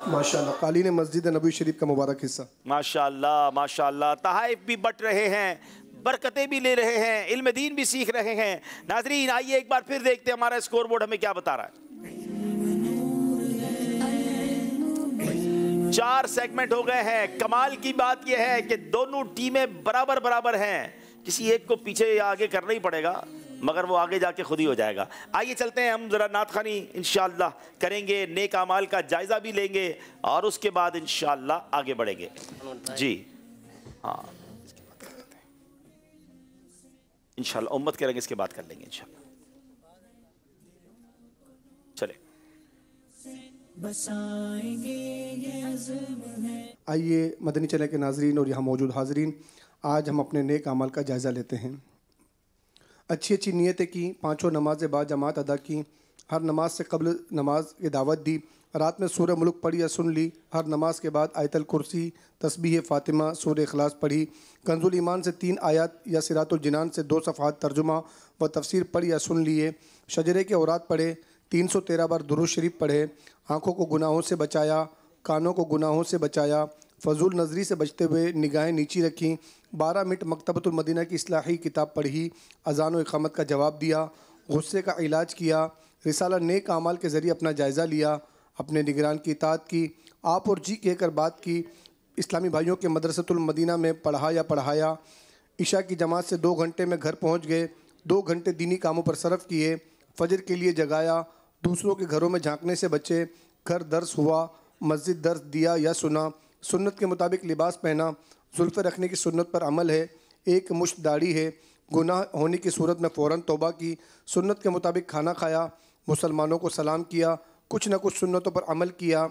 ماشاءاللہ. قالین مسجد نبوی شریف کا مبارک حصہ. ماشاءاللہ ماشاءاللہ. تحائف بھی بٹ رہے ہیں، برکتیں بھی لے رہے ہیں، علم دین بھی سیکھ رہے ہیں. ناظرین آئیے ایک بار پھر دیکھتے ہیں ہمارا اسکور بورڈ ہمیں کیا بتا رہا ہے. 4 سیگمنٹ ہو گئے ہیں. کمال کی بات یہ ہے کہ دونوں ٹیمیں برابر ہیں. کسی ایک کو پیچھے یا آگے کرنا ہی پڑے گا مگر وہ آگے جا کے خود ہی ہو جائے گا. آئیے چلتے ہیں ہم ذرا نعت خوانی انشاءاللہ کریں گے، نیک اعمال کا جائزہ بھی لیں گے اور اس کے بعد انشاءاللہ آگے بڑھیں گے. جی ہاں انشاءاللہ امت کریں گے، اس کے بعد کر لیں گے انشاءاللہ. چلے آئیے مدنی چینل کے ناظرین اور یہاں موجود حاضرین، آج ہم اپنے نیک اعمال کا جائزہ لیتے ہیں. اچھی نیتیں کی، 5 نمازیں با جماعت ادا کی، ہر نماز سے قبل نماز کی دعوت دی، رات میں سورہ ملک پڑھی یا سن لی، ہر نماز کے بعد آیت الکرسی، تسبیح فاطمہ، سورہ اخلاص پڑھی، کنز الایمان سے 3 آیات یا صراط الجنان سے 2 صفحات ترجمہ و تفسیر پڑھی یا سن لیے، شجرے کے اوراد پڑھے، 313 بار درود شریف پڑھے، آنکھوں کو گناہوں سے بچایا، کانوں کو گناہوں سے بچایا، فضول نظری سے بچتے ہوئے نگاہیں نیچی رکھیں، 12 منٹ مکتبۃ المدینہ کی اصلاحی کتاب پڑھی، اذان و اقامت کا جواب دیا، غصے کا علاج کیا، رسالہ نیک اعمال کے ذریعے اپنا جائزہ لیا، اپنے نگران کی اطاعت کی، آپ اور جی کہہ کر بات کی، اسلامی بھائیوں کے مدرسۃ المدینہ میں پڑھا یا پڑھایا، عشاء کی جماعت سے 2 گھنٹے میں گھر پہنچ گئے، 2 گھنٹے دینی کاموں پر صرف کیے، فجر کے لیے جگایا، دوسروں کے گھروں میں جھانکنے سے بچے، گھر درس ہوا، مسجد درس دیا یا سنا، سنت کے مطابق لباس پہنا، زلفیں رکھنے کی سنت پر عمل ہے، 1 مشت داڑھی ہے، گناہ ہونے کی صورت میں فوراً توبہ کی، سنت کے مطابق کھانا کھایا، مسلمانوں کو سلام کیا، کچھ نہ کچھ سنتوں پر عمل کیا،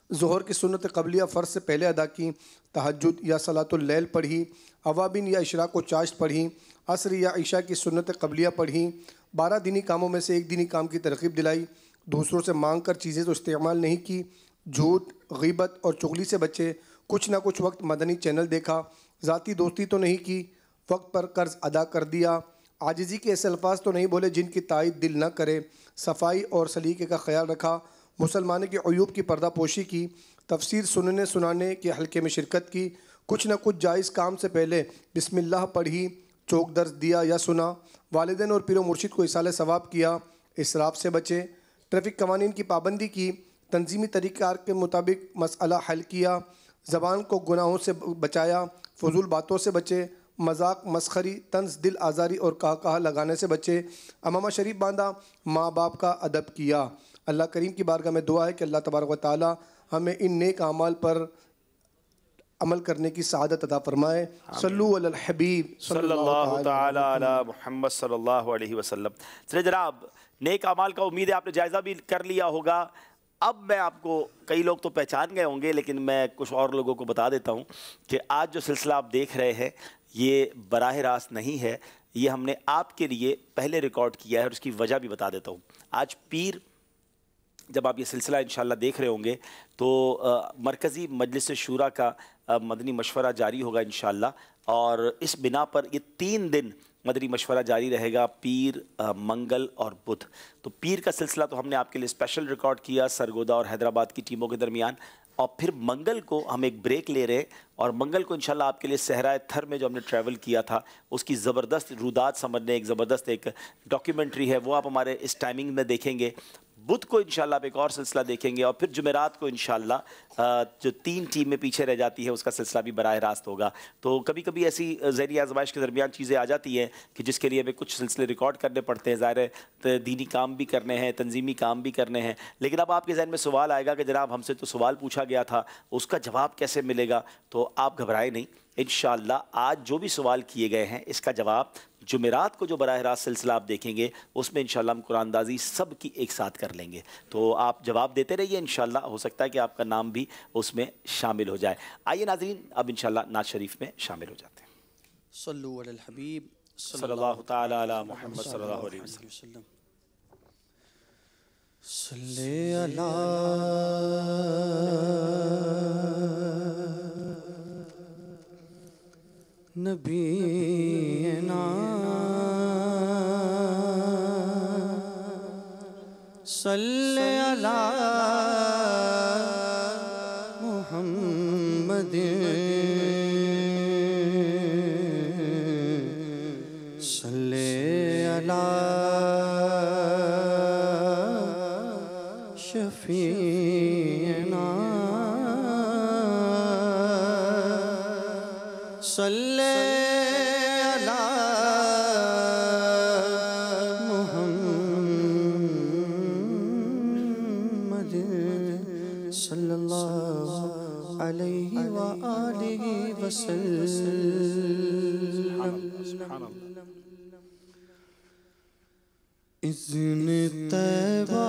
ظہر کی سنت قبلیہ فرض سے پہلے ادا کی، تہجد یا صلاۃ اللیل پڑھی، اوابین یا اشراق و چاشت پڑھی، عصر یا عشاء کی سنت قبلیہ پڑھی، 12 دینی کاموں میں سے 1 دینی کام کی ترغیب دلائی، دوسروں سے مانگ کر چیزیں تو استعمال نہیں کی، جھوٹ، غیبت اور چغلی سے بچے، کچھ نہ کچھ وقت مدنی چینل دیکھا، ذاتی دوستی تو نہیں کی، وقت پر قرض ادا کر دیا، عاجزی کے ایسے الفاظ تو نہیں بولے جن کی تائید دل نہ کرے، صفائی اور سلیقے کا خیال رکھا، مسلمانوں کے عیوب کی پردہ پوشی کی، تفسیر سننے سنانے کے حلقے میں شرکت کی، کچھ نہ کچھ جائز کام سے پہلے بسم اللہ پڑھی، چوک درس دیا یا سنا، والدین اور پیر و مرشد کو ایصال ثواب کیا، اسراف سے بچے، ٹریفک قوانین کی پابندی کی، تنظیمی طریقہ کار کے مطابق مسئلہ حل کیا، زبان کو گناہوں سے بچایا، فضول باتوں سے بچے، مذاق، مسخری، طنز، دل آزاری اور کہا لگانے سے بچے، امامہ شریف باندھا، ماں باپ کا ادب کیا۔ اللہ کریم کی بارگاہ میں دعا ہے کہ اللہ تبارک و تعالی ہمیں ان نیک اعمال پر عمل کرنے کی سعادت عطا فرمائے۔ صلو علی الحبیب صلی اللہ تعالی علی محمد صلی اللہ علیہ وسلم۔ چلے جناب، نیک اعمال کا امید ہے آپ نے جائزہ بھی کر لیا ہوگا۔ اب میں آپ کو، کئی لوگ تو پہچان گئے ہوں گے لیکن میں کچھ اور لوگوں کو بتا دیتا ہوں کہ آج جو سلسلہ آپ دیکھ رہے ہیں یہ براہ راست نہیں ہے، یہ ہم نے آپ کے لیے پہلے ریکارڈ کیا ہے اور اس کی وجہ بھی بتا دیتا ہوں۔ آج پیر جب آپ یہ سلسلہ انشاءاللہ دیکھ رہے ہوں گے تو مرکزی مجلس شورا کا مدنی مشورہ جاری ہوگا انشاءاللہ، اور اس بنا پر یہ 3 دن مدنی مشورہ جاری رہے گا، پیر، منگل اور بدھ۔ تو پیر کا سلسلہ تو ہم نے آپ کے لیے اسپیشل ریکارڈ کیا سرگودا اور حیدرآباد کی ٹیموں کے درمیان، اور پھر منگل کو ہم ایک بریک لے رہے ہیں، اور منگل کو انشاءاللہ آپ کے لیے صحرائے تھر میں جو ہم نے ٹریول کیا تھا اس کی زبردست رودات سمجھنے ایک زبردست ایک ڈاکیومنٹری ہے، وہ آپ ہمارے اس ٹائمنگ میں دیکھیں گے۔ بدھ کو انشاءاللہ آپ ایک اور سلسلہ دیکھیں گے، اور پھر جمعرات کو انشاءاللہ جو 3 ٹیمیں پیچھے رہ جاتی ہے اس کا سلسلہ بھی براہ راست ہوگا۔ تو کبھی کبھی ایسی ذہنی آزمائش کے درمیان چیزیں آ جاتی ہیں کہ جس کے لیے ہمیں کچھ سلسلے ریکارڈ کرنے پڑتے ہیں، ظاہر ہے دینی کام بھی کرنے ہیں، تنظیمی کام بھی کرنے ہیں، لیکن اب آپ کے ذہن میں سوال آئے گا کہ جناب ہم سے تو سوال پوچھا گیا تھا، اس کا جواب کیسے ملے گا؟ تو آپ گھبرائیں نہیں، انشاءاللہ آج جو بھی سوال کیے گئے ہیں اس کا جواب جمعرات کو جو براہ راست سلسلہ آپ دیکھیں گے اس میں انشاءاللہ ہم قرآن اندازی سب کی ایک ساتھ کر لیں گے۔ تو آپ جواب دیتے رہیے، انشاءاللہ ہو سکتا ہے کہ آپ کا نام بھی اس میں شامل ہو جائے۔ آئیے ناظرین، اب انشاءاللہ نعت شریف میں شامل ہو جاتے ہیں۔ صلو علی الحبیب صلی اللہ تعالی علی محمد صلی اللہ علیہ وسلم۔ صلی علی نبینا صلی علی محمد صلی علی شفیعنا صلی علی محمد صلی اللہ علیہ وآلہ وسلم۔ اذن طیبہ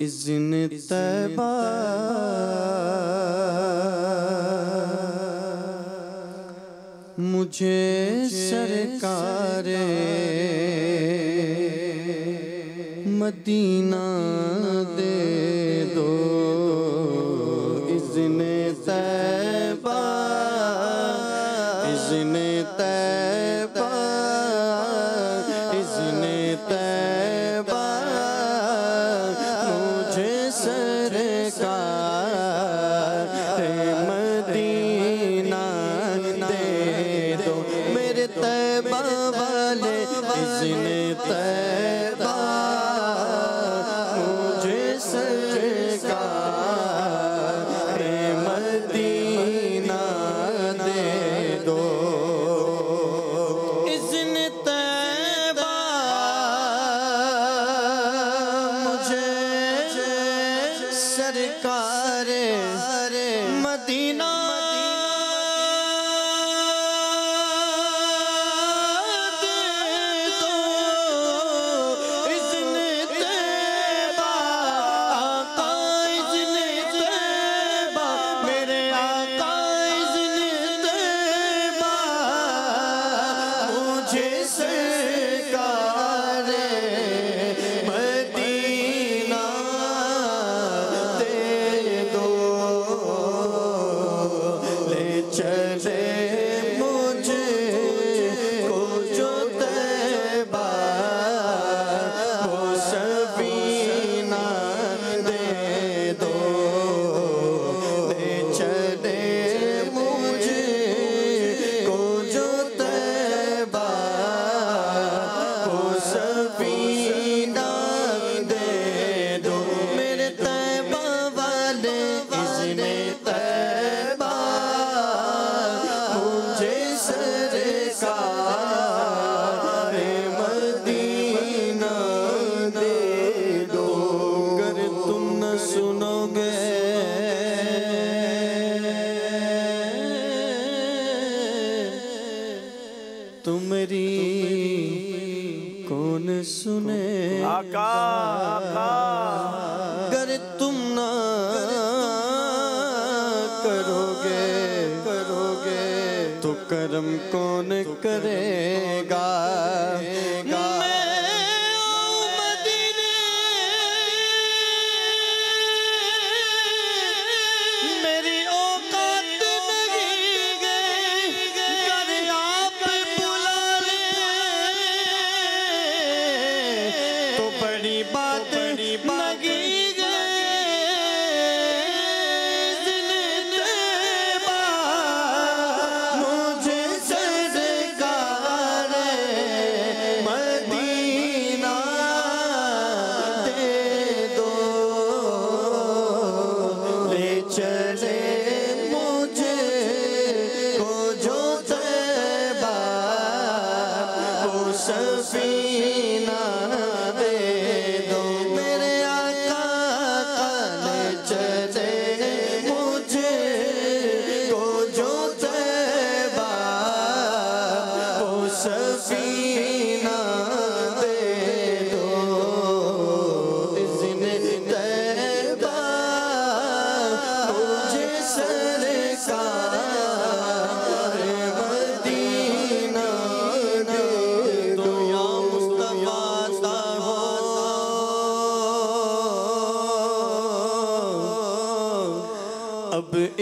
اذن طیبہ مجھے سرکار مدینہ دے دو، اذن طیبہ اذن طیبہ اذن طیبہ مجھے سرکار مدینہ دے دو، میرے طیبہ والے اذن طیبہ سرکار مدینہ کرم کون کرے گا میری اوقات نہیں گئے گر آپ بلا لیں تو بڑی بات لگی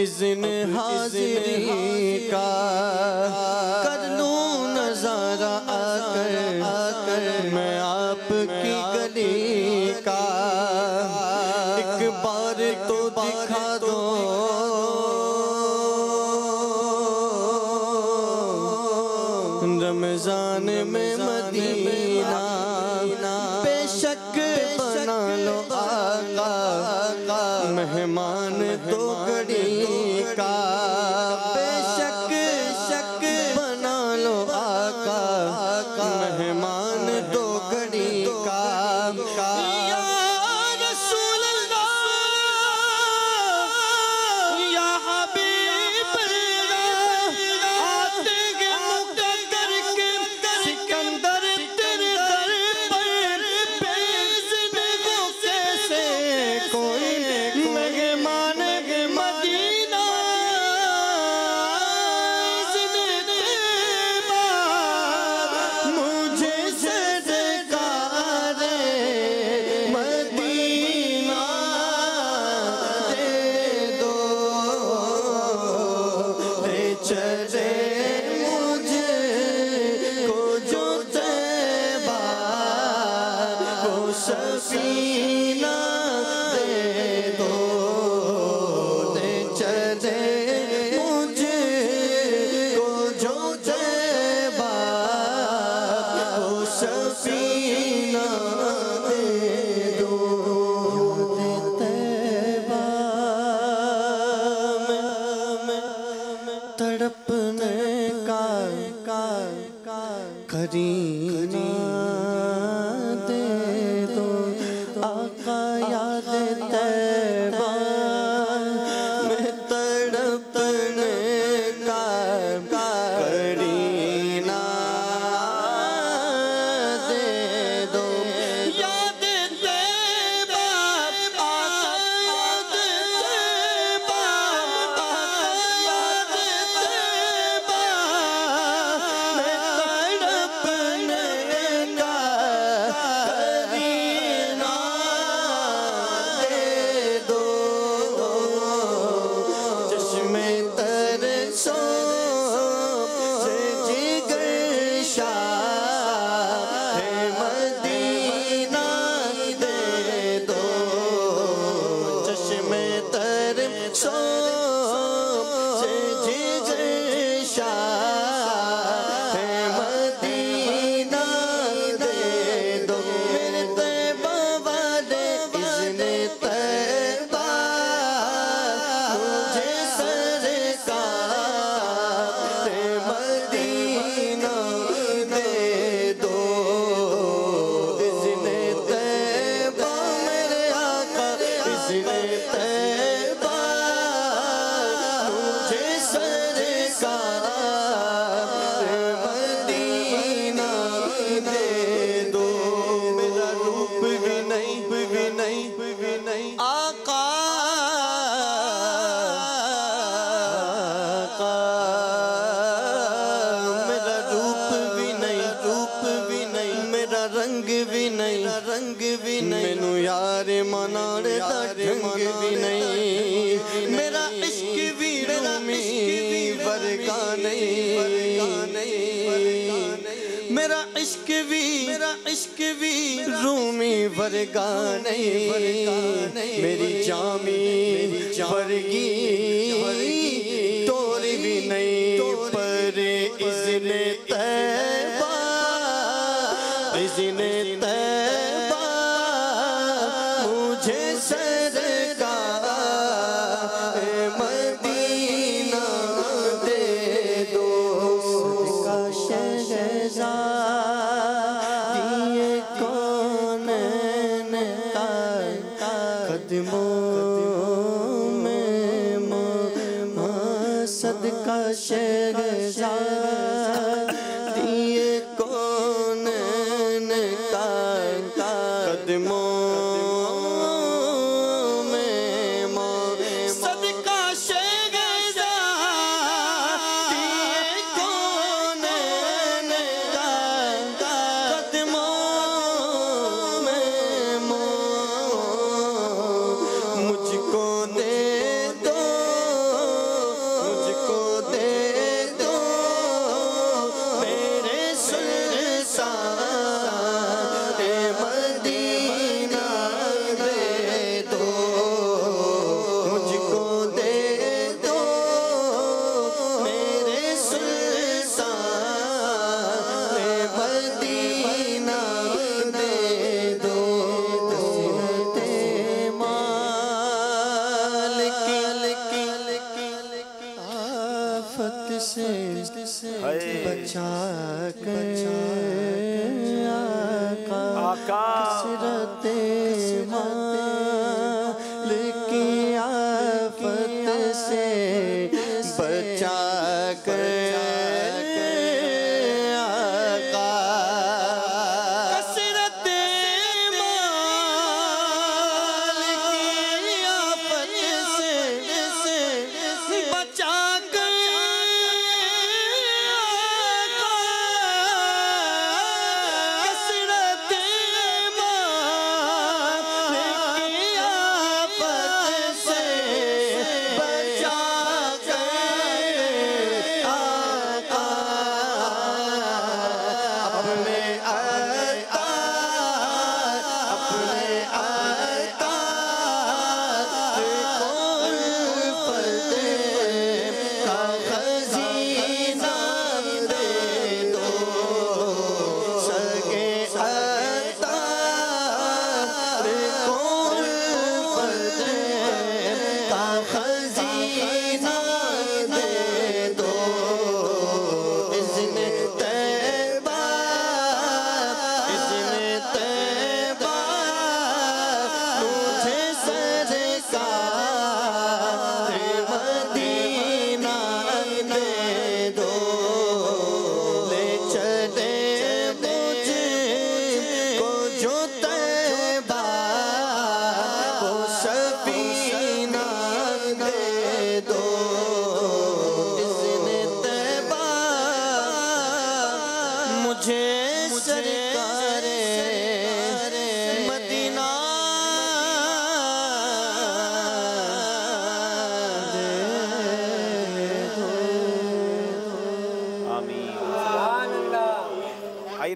اذن حاضری کا کر لوں نظارہ آ کر میں آپ کی گلی کا ایک بار تو دکھا دو رمضان میں مدینہ بے شک بنا لو آقا مہمان تو گھڑی کا بے شک بنا لو آقا مہمان تو گھڑی کا یا رسول اللہ یا حبیب اللہ آتے گے مقدر کے سکندر تیرے در پر بیزن ہو کیسے کوئی مہمان مدینہ اذن طیبہ مجھے سرکار مدینہ دے دو لے چلے مجھے کو جو طیبہ وہ سفینہ دے دو لے چلے مجھے کو جو طیبہ وہ سفینہ دے دو طیبہ میں تڑپنے کا کرینہ دے دو آقا یاد رنگ بھی نہیں مینوں یار مناڑے دا ڈھنگ بھی نہیں میرا عشق بھی رومی ورگا نہیں میرا عشق بھی رومی ورگا نہیں میری جامی ورگی توری بھی نہیں پر اذن طیبہ مجھے سرکار مدینہ دے دو کا شہزادی کونین کا قدموں میں صدقہ شہزادی کونین کا قدموں بچا کر آقا کثرت مال کی آفت سے بچا کر آقا کثرت مال کی آفت سے بچا کر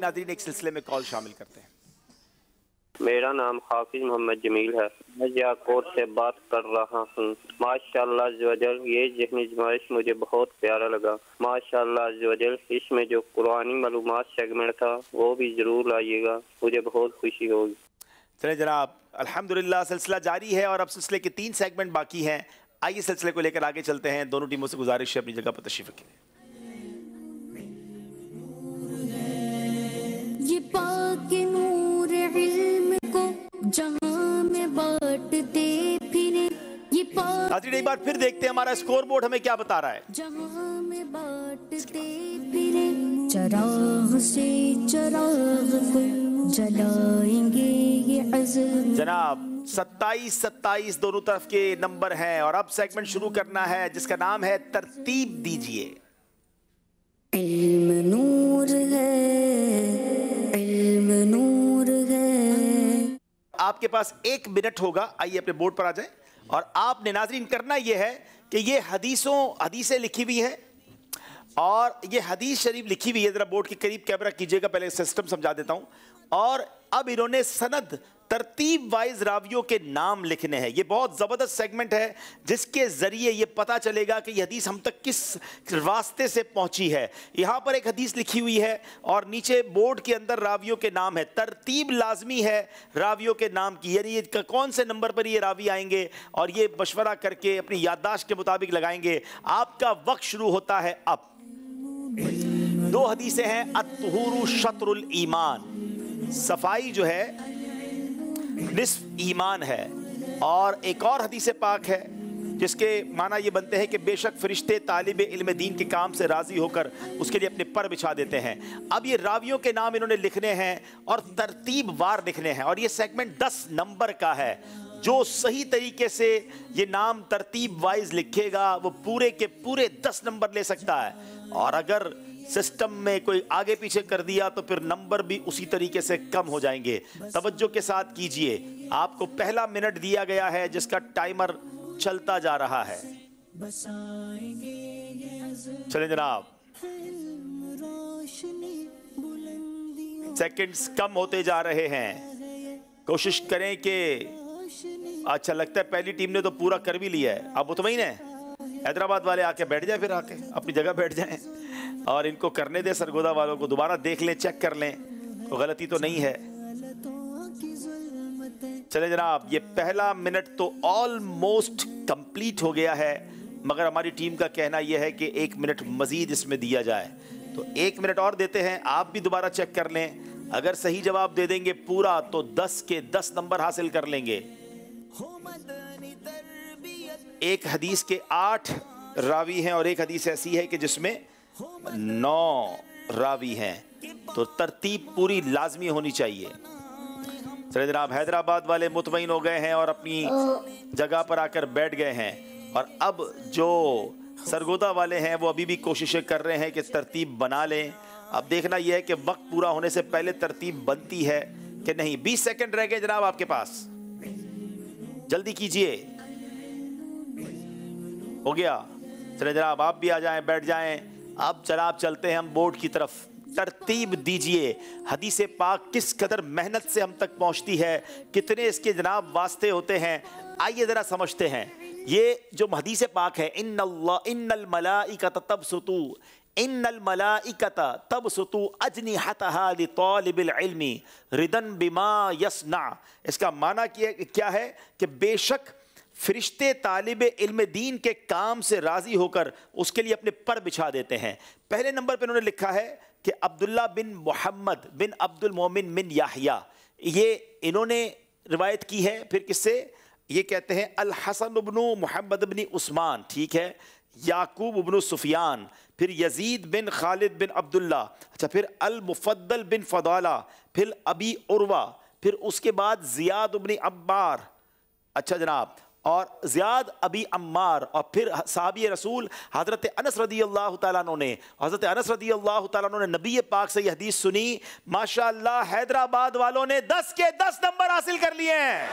ناظرین ایک سلسلے میں کال شامل کرتے ہیں. میرا نام حافظ محمد جمیل ہے. میں یاکوٹ سے بات کر رہا ہوں. ماشاءاللہ عزوجل یہ ذہنی آزمائش مجھے بہت پیارا لگا. ماشاءاللہ عزوجل اس میں جو قرآنی معلومات سیگمنٹ تھا وہ بھی ضرور لائیے گا, مجھے بہت خوشی ہوگی. چلے جناب, الحمدللہ سلسلہ جاری ہے اور اب سلسلے کے 3 سیگمنٹ باقی ہیں. آئیے سلسلے کو لے کر آگے چلتے ہیں. دونوں ٹیموں سے گزارش ہے اپنی جگہ پر تشریف رکھیں. یہ پاک نور علم کو جہاں میں بانٹتے پھرے, یہ پاک ناظرین ایک بار پھر دیکھتے ہیں ہمارا اسکور بورڈ ہمیں کیا بتا رہا ہے. جہاں میں بانٹتے پھرے, چراغ سے چراغ کو جلائیں گے یہ عزم. جناب 27-27 دونوں طرف کے نمبر ہیں اور اب سیگمنٹ شروع کرنا ہے جس کا نام ہے ترتیب دیجئے. علم نور ہے, علم نور ہے, آپ کے پاس 1 منٹ ہوگا. آئیے اپنے بورڈ پر آ جائیں. اور آپ نے ناظرین کرنا یہ ہے کہ یہ حدیثیں لکھی ہوئی ہیں اور یہ حدیث شریف لکھی ہوئی ہے. ذرا بورڈ کے قریب کیمرہ کیجئے گا, پہلے سسٹم سمجھا دیتا ہوں. اور اب انہوں نے سند ترتیب وائز راویوں کے نام لکھنے ہیں. یہ بہت زبردست سیگمنٹ ہے جس کے ذریعے یہ پتا چلے گا کہ یہ حدیث ہم تک کس راستے سے پہنچی ہے. یہاں پر ایک حدیث لکھی ہوئی ہے اور نیچے بورڈ کے اندر راویوں کے نام ہے. ترتیب لازمی ہے راویوں کے نام کی, یعنی یہ کون سے نمبر پر یہ راوی آئیں گے اور یہ مشورہ کر کے اپنی یادداشت کے مطابق لگائیں گے. آپ کا وقت شروع ہوتا ہے اب. 2 حدیثیں ہیں. الطہور شطر الایمان, صفائی جو ہے نصف ایمان ہے. اور ایک اور حدیث پاک ہے جس کے معنی یہ بنتے ہیں کہ بے شک فرشتے طالب علم دین کے کام سے راضی ہو کر اس کے لیے اپنے پر بچھا دیتے ہیں. اب یہ راویوں کے نام انہوں نے لکھنے ہیں اور ترتیب وار لکھنے ہیں, اور یہ سیگمنٹ 10 نمبر کا ہے. جو صحیح طریقے سے یہ نام ترتیب وائز لکھے گا وہ پورے کے پورے 10 نمبر لے سکتا ہے, اور اگر سسٹم میں کوئی آگے پیچھے کر دیا تو پھر نمبر بھی اسی طریقے سے کم ہو جائیں گے. توجہ کے ساتھ کیجئے, آپ کو پہلا منٹ دیا گیا ہے جس کا ٹائمر چلتا جا رہا ہے. چلیں جناب, سیکنڈز کم ہوتے جا رہے ہیں. کوشش کریں کہ اچھا لگتا ہے پہلی ٹیم نے تو پورا کر بھی لیا ہے. آپ مطمئن ہیں؟ حیدرآباد والے آ کے بیٹھ جائیں, پھر آ کے اپنی جگہ بیٹھ جائیں اور ان کو کرنے دیں. سرگودا والوں کو دوبارہ دیکھ لیں, چیک کر لیں کوئی غلطی تو نہیں ہے. چلے جناب, یہ پہلا منٹ تو آلموسٹ کمپلیٹ ہو گیا ہے, مگر ہماری ٹیم کا کہنا یہ ہے کہ 1 منٹ مزید اس میں دیا جائے. تو 1 منٹ اور دیتے ہیں, آپ بھی دوبارہ چیک کر لیں. اگر صحیح جواب دے دیں گے پورا تو 10 کے 10 نمبر حاصل کر لیں گے. ایک حدیث کے 8 راوی ہیں اور ایک حدیث ایسی ہے کہ جس میں 9 راوی ہیں, تو ترتیب پوری لازمی ہونی چاہیے. چلے جناب, حیدرآباد والے مطمئن ہو گئے ہیں اور اپنی جگہ پر آ کر بیٹھ گئے ہیں, اور اب جو سرگودا والے ہیں وہ ابھی بھی کوششیں کر رہے ہیں کہ ترتیب بنا لیں. اب دیکھنا یہ ہے کہ وقت پورا ہونے سے پہلے ترتیب بنتی ہے کہ نہیں. 20 سیکنڈ رہ گئے جناب آپ کے پاس, جلدی کیجئے. ہو گیا؟ چلے جناب آپ بھی آ جائیں, بیٹھ جائیں. اب جناب چلتے ہیں ہم بورڈ کی طرف. ترتیب دیجئے, حدیث پاک کس قدر محنت سے ہم تک پہنچتی ہے, کتنے اس کے جناب واسطے ہوتے ہیں. آئیے ذرا سمجھتے ہیں. یہ جو حدیث پاک ہے, ان الملائکۃ تبسط اجنحتها لطالب العلم رضا بما یصنع. اس کا معنی کیا ہے کہ بے شک فرشتے طالب علم دین کے کام سے راضی ہو کر اس کے لیے اپنے پر بچھا دیتے ہیں. پہلے نمبر پہ انہوں نے لکھا ہے کہ عبداللہ بن محمد بن عبد المومن بن یحییٰ, یہ انہوں نے روایت کی ہے. پھر کس سے؟ یہ کہتے ہیں الحسن بن محمد بن عثمان, ٹھیک ہے, یعقوب بن سفیان, پھر یزید بن خالد بن عبداللہ, اچھا پھر المفضل بن فضالہ, پھر ابی عروہ, پھر اس کے بعد زیاد بن عمار, اچھا جناب, اور زیاد ابی عمار, اور پھر صحابی رسول حضرت انس رضی اللہ تعالیٰ عنہ نے, حضرت انس رضی اللہ تعالیٰ عنہ نے نبی پاک سے یہ حدیث سنی. ماشاءاللہ حیدرآباد والوں نے 10 کے 10 نمبر حاصل کر لیے ہیں.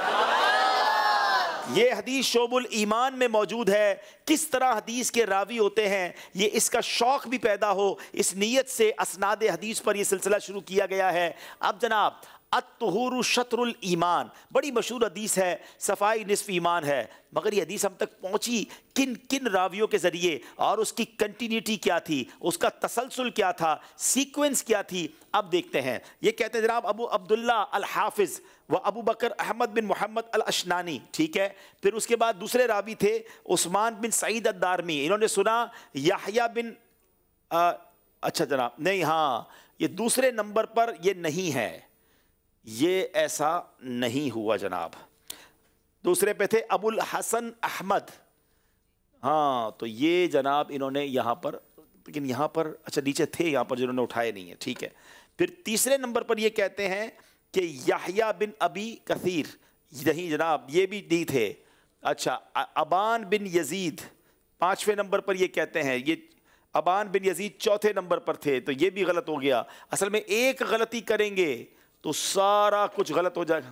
یہ حدیث شعب الایمان میں موجود ہے. کس طرح حدیث کے راوی ہوتے ہیں, یہ اس کا شوق بھی پیدا ہو, اس نیت سے اسناد حدیث پر یہ سلسلہ شروع کیا گیا ہے. اب جناب الطہور شطر الایمان بڑی مشہور حدیث ہے, صفائی نصف ایمان ہے, مگر یہ حدیث ہم تک پہنچی کن کن راویوں کے ذریعے, اور اس کی کنٹینیوٹی کیا تھی, اس کا تسلسل کیا تھا, سیکوینس کیا تھی. اب دیکھتے ہیں. یہ کہتے ہیں جناب ابو عبداللہ الحافظ و ابو بکر احمد بن محمد الاشنانی, ٹھیک ہے. پھر اس کے بعد دوسرے راوی تھے عثمان بن سعید الدارمی, انہوں نے سنا یحییٰ بن اچھا جناب نہیں, ہاں یہ دوسرے نمبر پر یہ نہیں ہے, یہ ایسا نہیں ہوا جناب. دوسرے پہ تھے ابو الحسن احمد, ہاں تو یہ جناب انہوں نے یہاں پر, لیکن یہاں پر اچھا نیچے تھے یہاں پر جنہوں نے اٹھائے نہیں ہیں, ٹھیک ہے. پھر تیسرے نمبر پر یہ کہتے ہیں کہ یحییٰ بن ابی کثیر, نہیں جناب یہ بھی نہیں تھے. اچھا ابان بن یزید 5ویں نمبر پر یہ کہتے ہیں, یہ ابان بن یزید 4تھے نمبر پر تھے, تو یہ بھی غلط ہو گیا. اصل میں ایک غلطی کریں گے تو سارا کچھ غلط ہو جائے گا.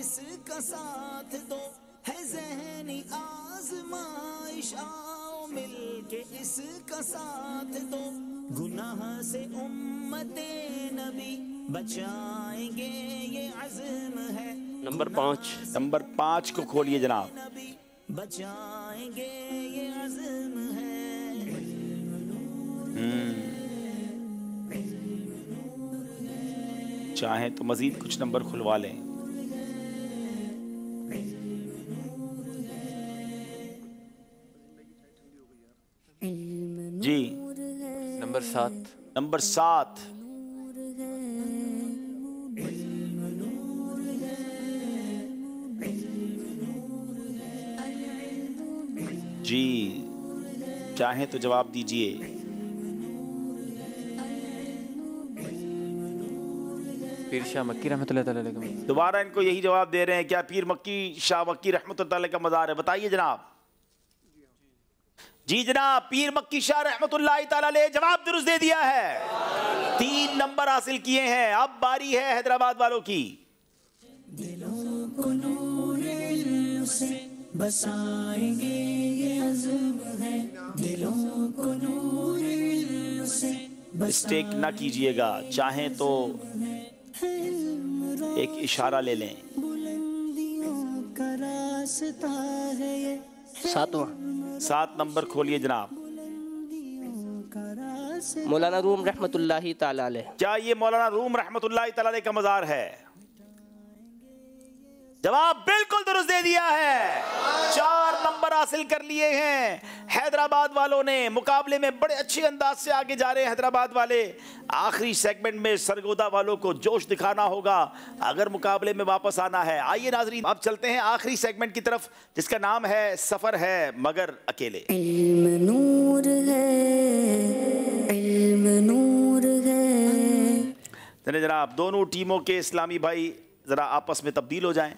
اس کا ساتھ دو ہے ذہنی آزمائش آؤ مل کے اس کا ساتھ دو گناہ سے امت نبی بچائیں گے یہ عزم ہے نمبر 5 نمبر 5 کو کھولیے جناب بچائیں گے یہ عزم ہے چاہیں تو مزید کچھ نمبر کھلوا لیں جی نمبر 7 نمبر 7 جی چاہیں تو جواب دیجئے پیر شاہ مکی رحمۃ اللہ تعالی علیہ دوبارہ ان کو یہی جواب دے رہے ہیں کیا پیر مکی شاہ مکی رحمۃ اللہ علیہ کا مزار ہے بتائیے جناب جی جناب پیر مکی شاہ رحمۃ اللہ تعالی علیہ جواب درست دے دیا ہے 3 نمبر حاصل کیے ہیں اب باری ہے حیدرآباد والوں کی دلوں کو نور علم سے بسائیں گے یہ عزم ہے دلوں کو نور علم سے مسٹیک نہ کیجئے گا چاہیں تو ایک اشارہ لے لیں بلندیوں کا راستہ ہے یہ 7 نمبر کھولیے جناب مولانا روم رحمۃ اللہ تعالی علیہ کیا یہ مولانا روم رحمۃ اللہ تعالی علیہ کا مزار ہے جواب بالکل درست دے دیا ہے 4 نمبر حاصل کر لیے ہیں حیدرآباد والوں نے مقابلے میں بڑے اچھے انداز سے آگے جا رہے ہیں حیدرآباد والے آخری سیگمنٹ میں سرگودا والوں کو جوش دکھانا ہوگا اگر مقابلے میں واپس آنا ہے آئیے ناظرین اب چلتے ہیں آخری سیگمنٹ کی طرف جس کا نام ہے سفر ہے مگر اکیلے علم نور ہے علم نور ہے جناب دونوں ٹیموں کے اسلامی بھائی ذرا آپس میں تبدیل ہو جائیں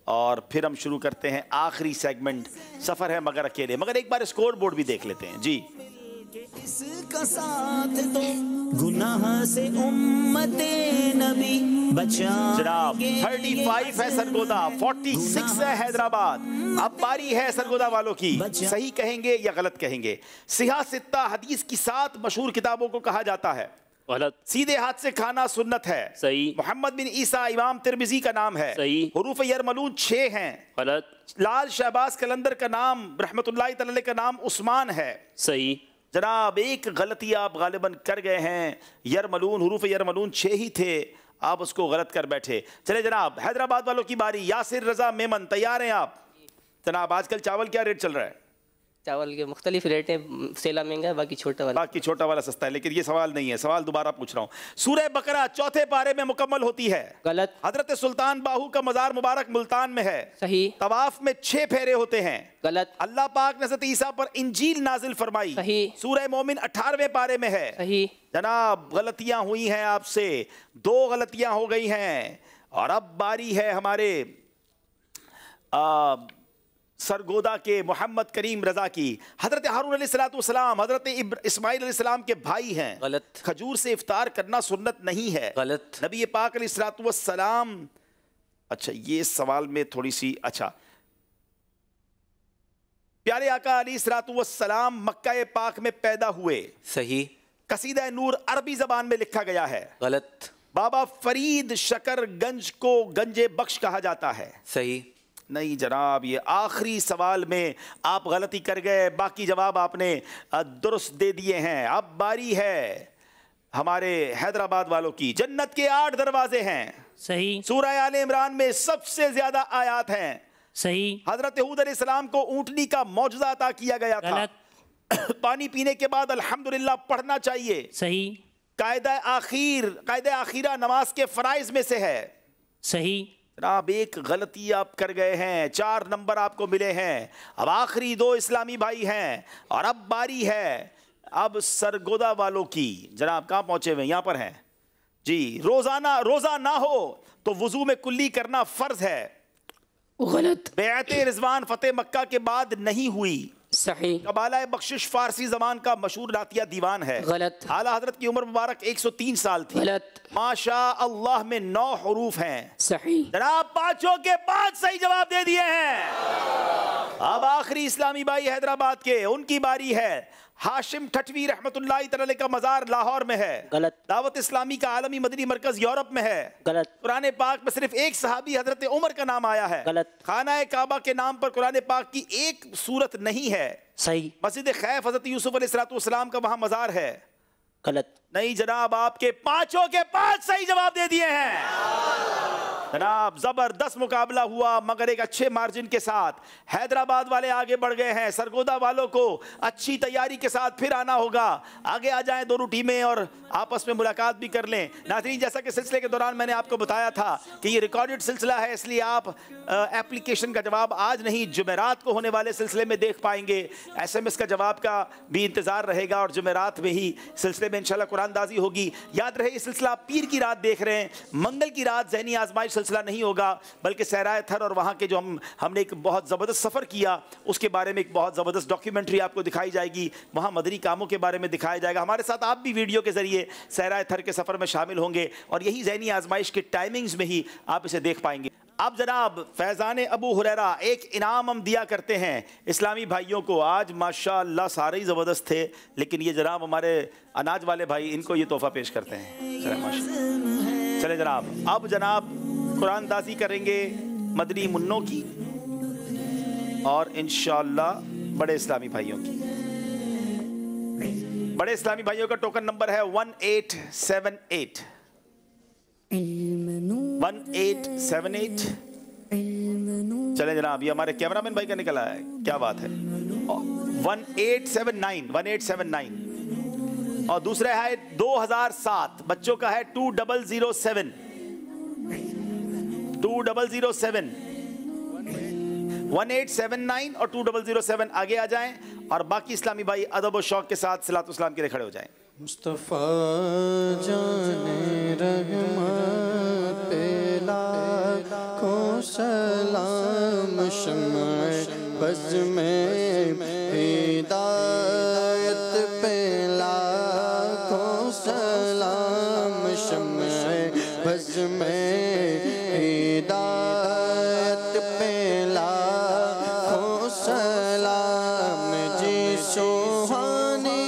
اور پھر ہم شروع کرتے ہیں آخری سیگمنٹ سفر ہے مگر اکیلے مگر ایک بار اسکور بورڈ بھی دیکھ لیتے ہیں جی اس کا ساتھ دو گناہ سے امت نبی بچائیں جناب 35 ہے سرگودا 46 ہے حیدرآباد اب باری ہے سرگودا والوں کی صحیح کہیں گے یا غلط کہیں گے صحیح 6 حدیث کی 7 مشہور کتابوں کو کہا جاتا ہے غلط سیدھے ہاتھ سے کھانا سنت ہے صحیح محمد بن عیسیٰ امام ترمذی کا نام ہے صحیح حروف یرملون 6 ہیں غلط لال شہباز کلندر کا نام رحمت اللہ تعالی کا نام عثمان ہے صحیح جناب ایک غلطی آپ غالباً کر گئے ہیں یرملون حروف یرملون 6 ہی تھے آپ اس کو غلط کر بیٹھے چلے جناب حیدرآباد والوں کی باری یاسر رضا میمن تیار ہیں آپ جناب آج کل چاول کیا ریٹ چل رہا ہے چاول کے مختلف ریٹ ہیں سیلا مہنگا ہے باقی چھوٹا والا سستا ہے لیکن یہ سوال نہیں ہے سوال دوبارہ پوچھ رہا ہوں سورہ بقرہ 4 پارے میں مکمل ہوتی ہے غلط حضرت سلطان باہو کا مزار مبارک ملتان میں ہے صحیح طواف میں 6 پھیرے ہوتے ہیں غلط اللہ پاک نے حضرت عیسیٰ پر انجیل نازل فرمائی صحیح سورہ مومن 18ویں پارے میں ہے صحیح جناب غلطیاں ہوئی ہیں آپ سے 2 غلطیاں ہو گئی ہیں اور اب باری ہے ہمارے سرگودا کے محمد کریم رضا کی حضرت ہارون علیہ السلام حضرت اسماعیل علیہ السلام کے بھائی ہیں غلط کھجور سے افطار کرنا سنت نہیں ہے غلط نبی پاک علیہ السلام اچھا یہ سوال میں تھوڑی سی اچھا پیارے آقا علیہ السلام مکہ پاک میں پیدا ہوئے صحیح قصیدہ نور عربی زبان میں لکھا گیا ہے غلط بابا فرید شکر گنج کو گنج بخش کہا جاتا ہے صحیح نہیں جناب یہ آخری سوال میں آپ غلطی کر گئے باقی جواب آپ نے درست دے دیے ہیں اب باری ہے ہمارے حیدرآباد والوں کی جنت کے 8 دروازے ہیں صحیح سورہ آل عمران میں سب سے زیادہ آیات ہیں صحیح حضرت ہود علیہ السلام کو اونٹنی کا معجزہ عطا کیا گیا تھا پانی پینے کے بعد الحمدللہ پڑھنا چاہیے صحیح قاعدہ آخیرہ نماز کے فرائض میں سے ہے صحیح جناب ایک غلطی آپ کر گئے ہیں 4 نمبر آپ کو ملے ہیں اب آخری 2 اسلامی بھائی ہیں اور اب باری ہے اب سرگودا والوں کی جناب کہاں پہنچے ہوئے یہاں پر ہیں جی روزہ نہ ہو تو وضو میں کلی کرنا فرض ہے غلط بیعت رضوان فتح مکہ کے بعد نہیں ہوئی صحیح. قبالہ بخشش فارسی زبان کا مشہور نعتیہ دیوان ہے. غلط. اعلیٰ حضرت کی عمر مبارک 103 سال تھی. غلط. ماشاء اللہ میں 9 حروف ہیں. صحیح. جناب 5 کے 5 صحیح جواب دے دیے ہیں. اب آخری اسلامی بھائی حیدرآباد کے، ان کی باری ہے. ہاشم ٹھٹوی رحمت اللہ تعالی کا مزار لاہور میں ہے. غلط. دعوت اسلامی کا عالمی مدنی مرکز یورپ میں ہے. غلط. قرآن پاک میں صرف ایک صحابی حضرت عمر کا نام آیا ہے. غلط. خانہ کعبہ کے نام پر قرآن پاک کی ایک سورت نہیں ہے. صحیح. مسجد خیف حضرت یوسف علیہ السلام کا وہاں مزار ہے. غلط. نہیں جناب، آپ کے 5 کے 5 صحیح جواب دے دیے ہیں. جناب زبردست مقابلہ ہوا مگر ایک اچھے مارجن کے ساتھ. حیدرآباد والے آگے بڑھ گئے ہیں. سرگودا والوں کو اچھی تیاری کے ساتھ پھر آنا ہوگا. آگے آ جائیں دونوں ٹیمیں اور آپس میں ملاقات بھی کر لیں. ناظرین، جیسا کہ سلسلے کے دوران میں نے آپ کو بتایا تھا کہ یہ ریکارڈڈ سلسلہ ہے، اس لیے آپ اپلیکیشن کا جواب آج نہیں جمعرات کو ہونے والے سلسلے میں دیکھ پائیں گے. ایس ایم ایس کا جواب کا بھی انتظار رہے گا اور جمعرات میں ہی سلسلے میں انشاءاللہ قرآن دازی ہوگی. یاد رہے یہ سلسلہ آپ پیر کی رات دیکھ رہے ہیں. منگل کی رات ذہنی آزمائش سلسلہ نہیں ہوگا، بلکہ صحرائے تھر اور وہاں کے جو ہم نے ایک بہت زبردست سفر کیا اس کے بارے میں ایک بہت زبردست ڈاکیومنٹری آپ کو دکھائی جائے گی. وہاں مدنی کاموں کے بارے میں دکھایا جائے گا. ہمارے ساتھ آپ بھی ویڈیو کے ذریعے صحرائے تھر کے سفر میں شامل ہوں گے اور یہی ذہنی آزمائش کے ٹائمنگز میں ہی آپ اسے دیکھ پائیں گے. اب جناب فیضان ابو ہریرہ ایک انعام ہم دیا کرتے ہیں اسلامی بھائیوں کو. آج ماشاءاللہ سارے ہی زبردست تھے، لیکن یہ جناب ہمارے اناج والے بھائی ان کو یہ تحفہ پیش کرتے ہیں. چلے جناب، اب جناب قرآن دازی کریں گے مدنی منوں کی اور انشاءاللہ بڑے اسلامی بھائیوں کی. بڑے اسلامی بھائیوں کا ٹوکن نمبر ہے 1878. 1878. چلیں جناب، یہ ہمارے کیمرامین بھائی کا نکلا ہے، کیا بات ہے. 1879. اور دوسرے ہے 2007. بچوں کا ہے 2007. 2007. 1879 اور 2007. آگے آ جائیں اور باقی اسلامی بھائی ادب و شوق کے ساتھ صلاۃ و سلام کے لیے کھڑے ہو جائیں. مصطفیٰ جان رحمت پہ لاکھوں سلام، شمع بز میں ہدایت پہ لاکھوں سلام، شمع بز میں ہدایت پہ لاکھوں سلام. جی سوہانی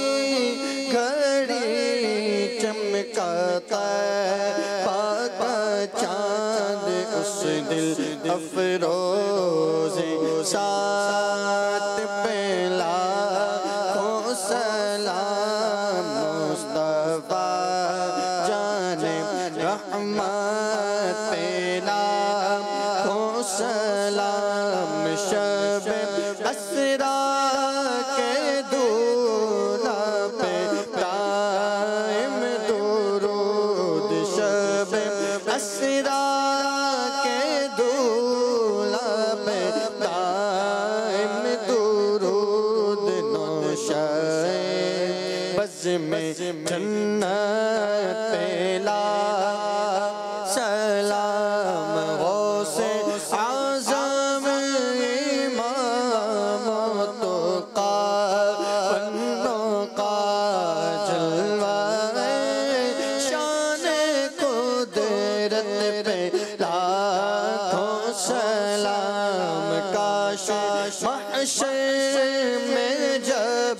پاک چاند اس دل افروز سات پہ لاکھوں سلام. مصطفیٰ جان رحمت پہ لاکھوں سلام. شب اسرا کے دولہ پہ قائم درود، شب اسرا کے دولہ پہ قائم درود. نوشہ بز میں جنت پہ لاکھ سلام. غوث اعظم امام تقی بنو کا جلوہ شان قدرت پہ لاکھوں سلام. کاش محشر میں جب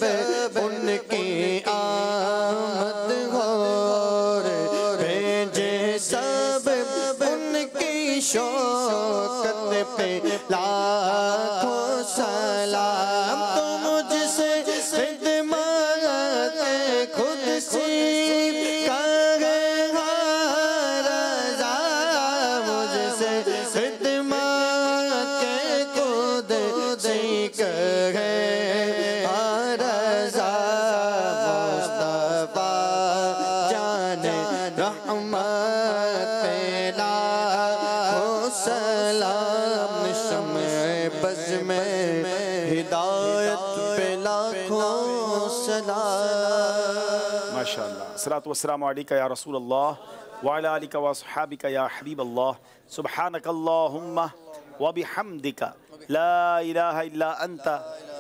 ان کی آمد ہو، بھیجے سب ان کی شوکت پہ لاکھوں سلام. تو مجھ سے خدمت خود سی کرے ہر رضا، مجھ سے خدمت خود سی کرے ہر رضا. مصطفیٰ جان رحمت پہ لاکھوں سلام. شمع بز میں ہدایت پہ لاکھوں سلام. ماشاءاللہ. الصلاۃ والسلام علیکہ یا رسول اللہ وعلی آلکہ واصحابکہ یا حبیب اللہ. سبحانک اللہم وبحمدک لا الہ الا انت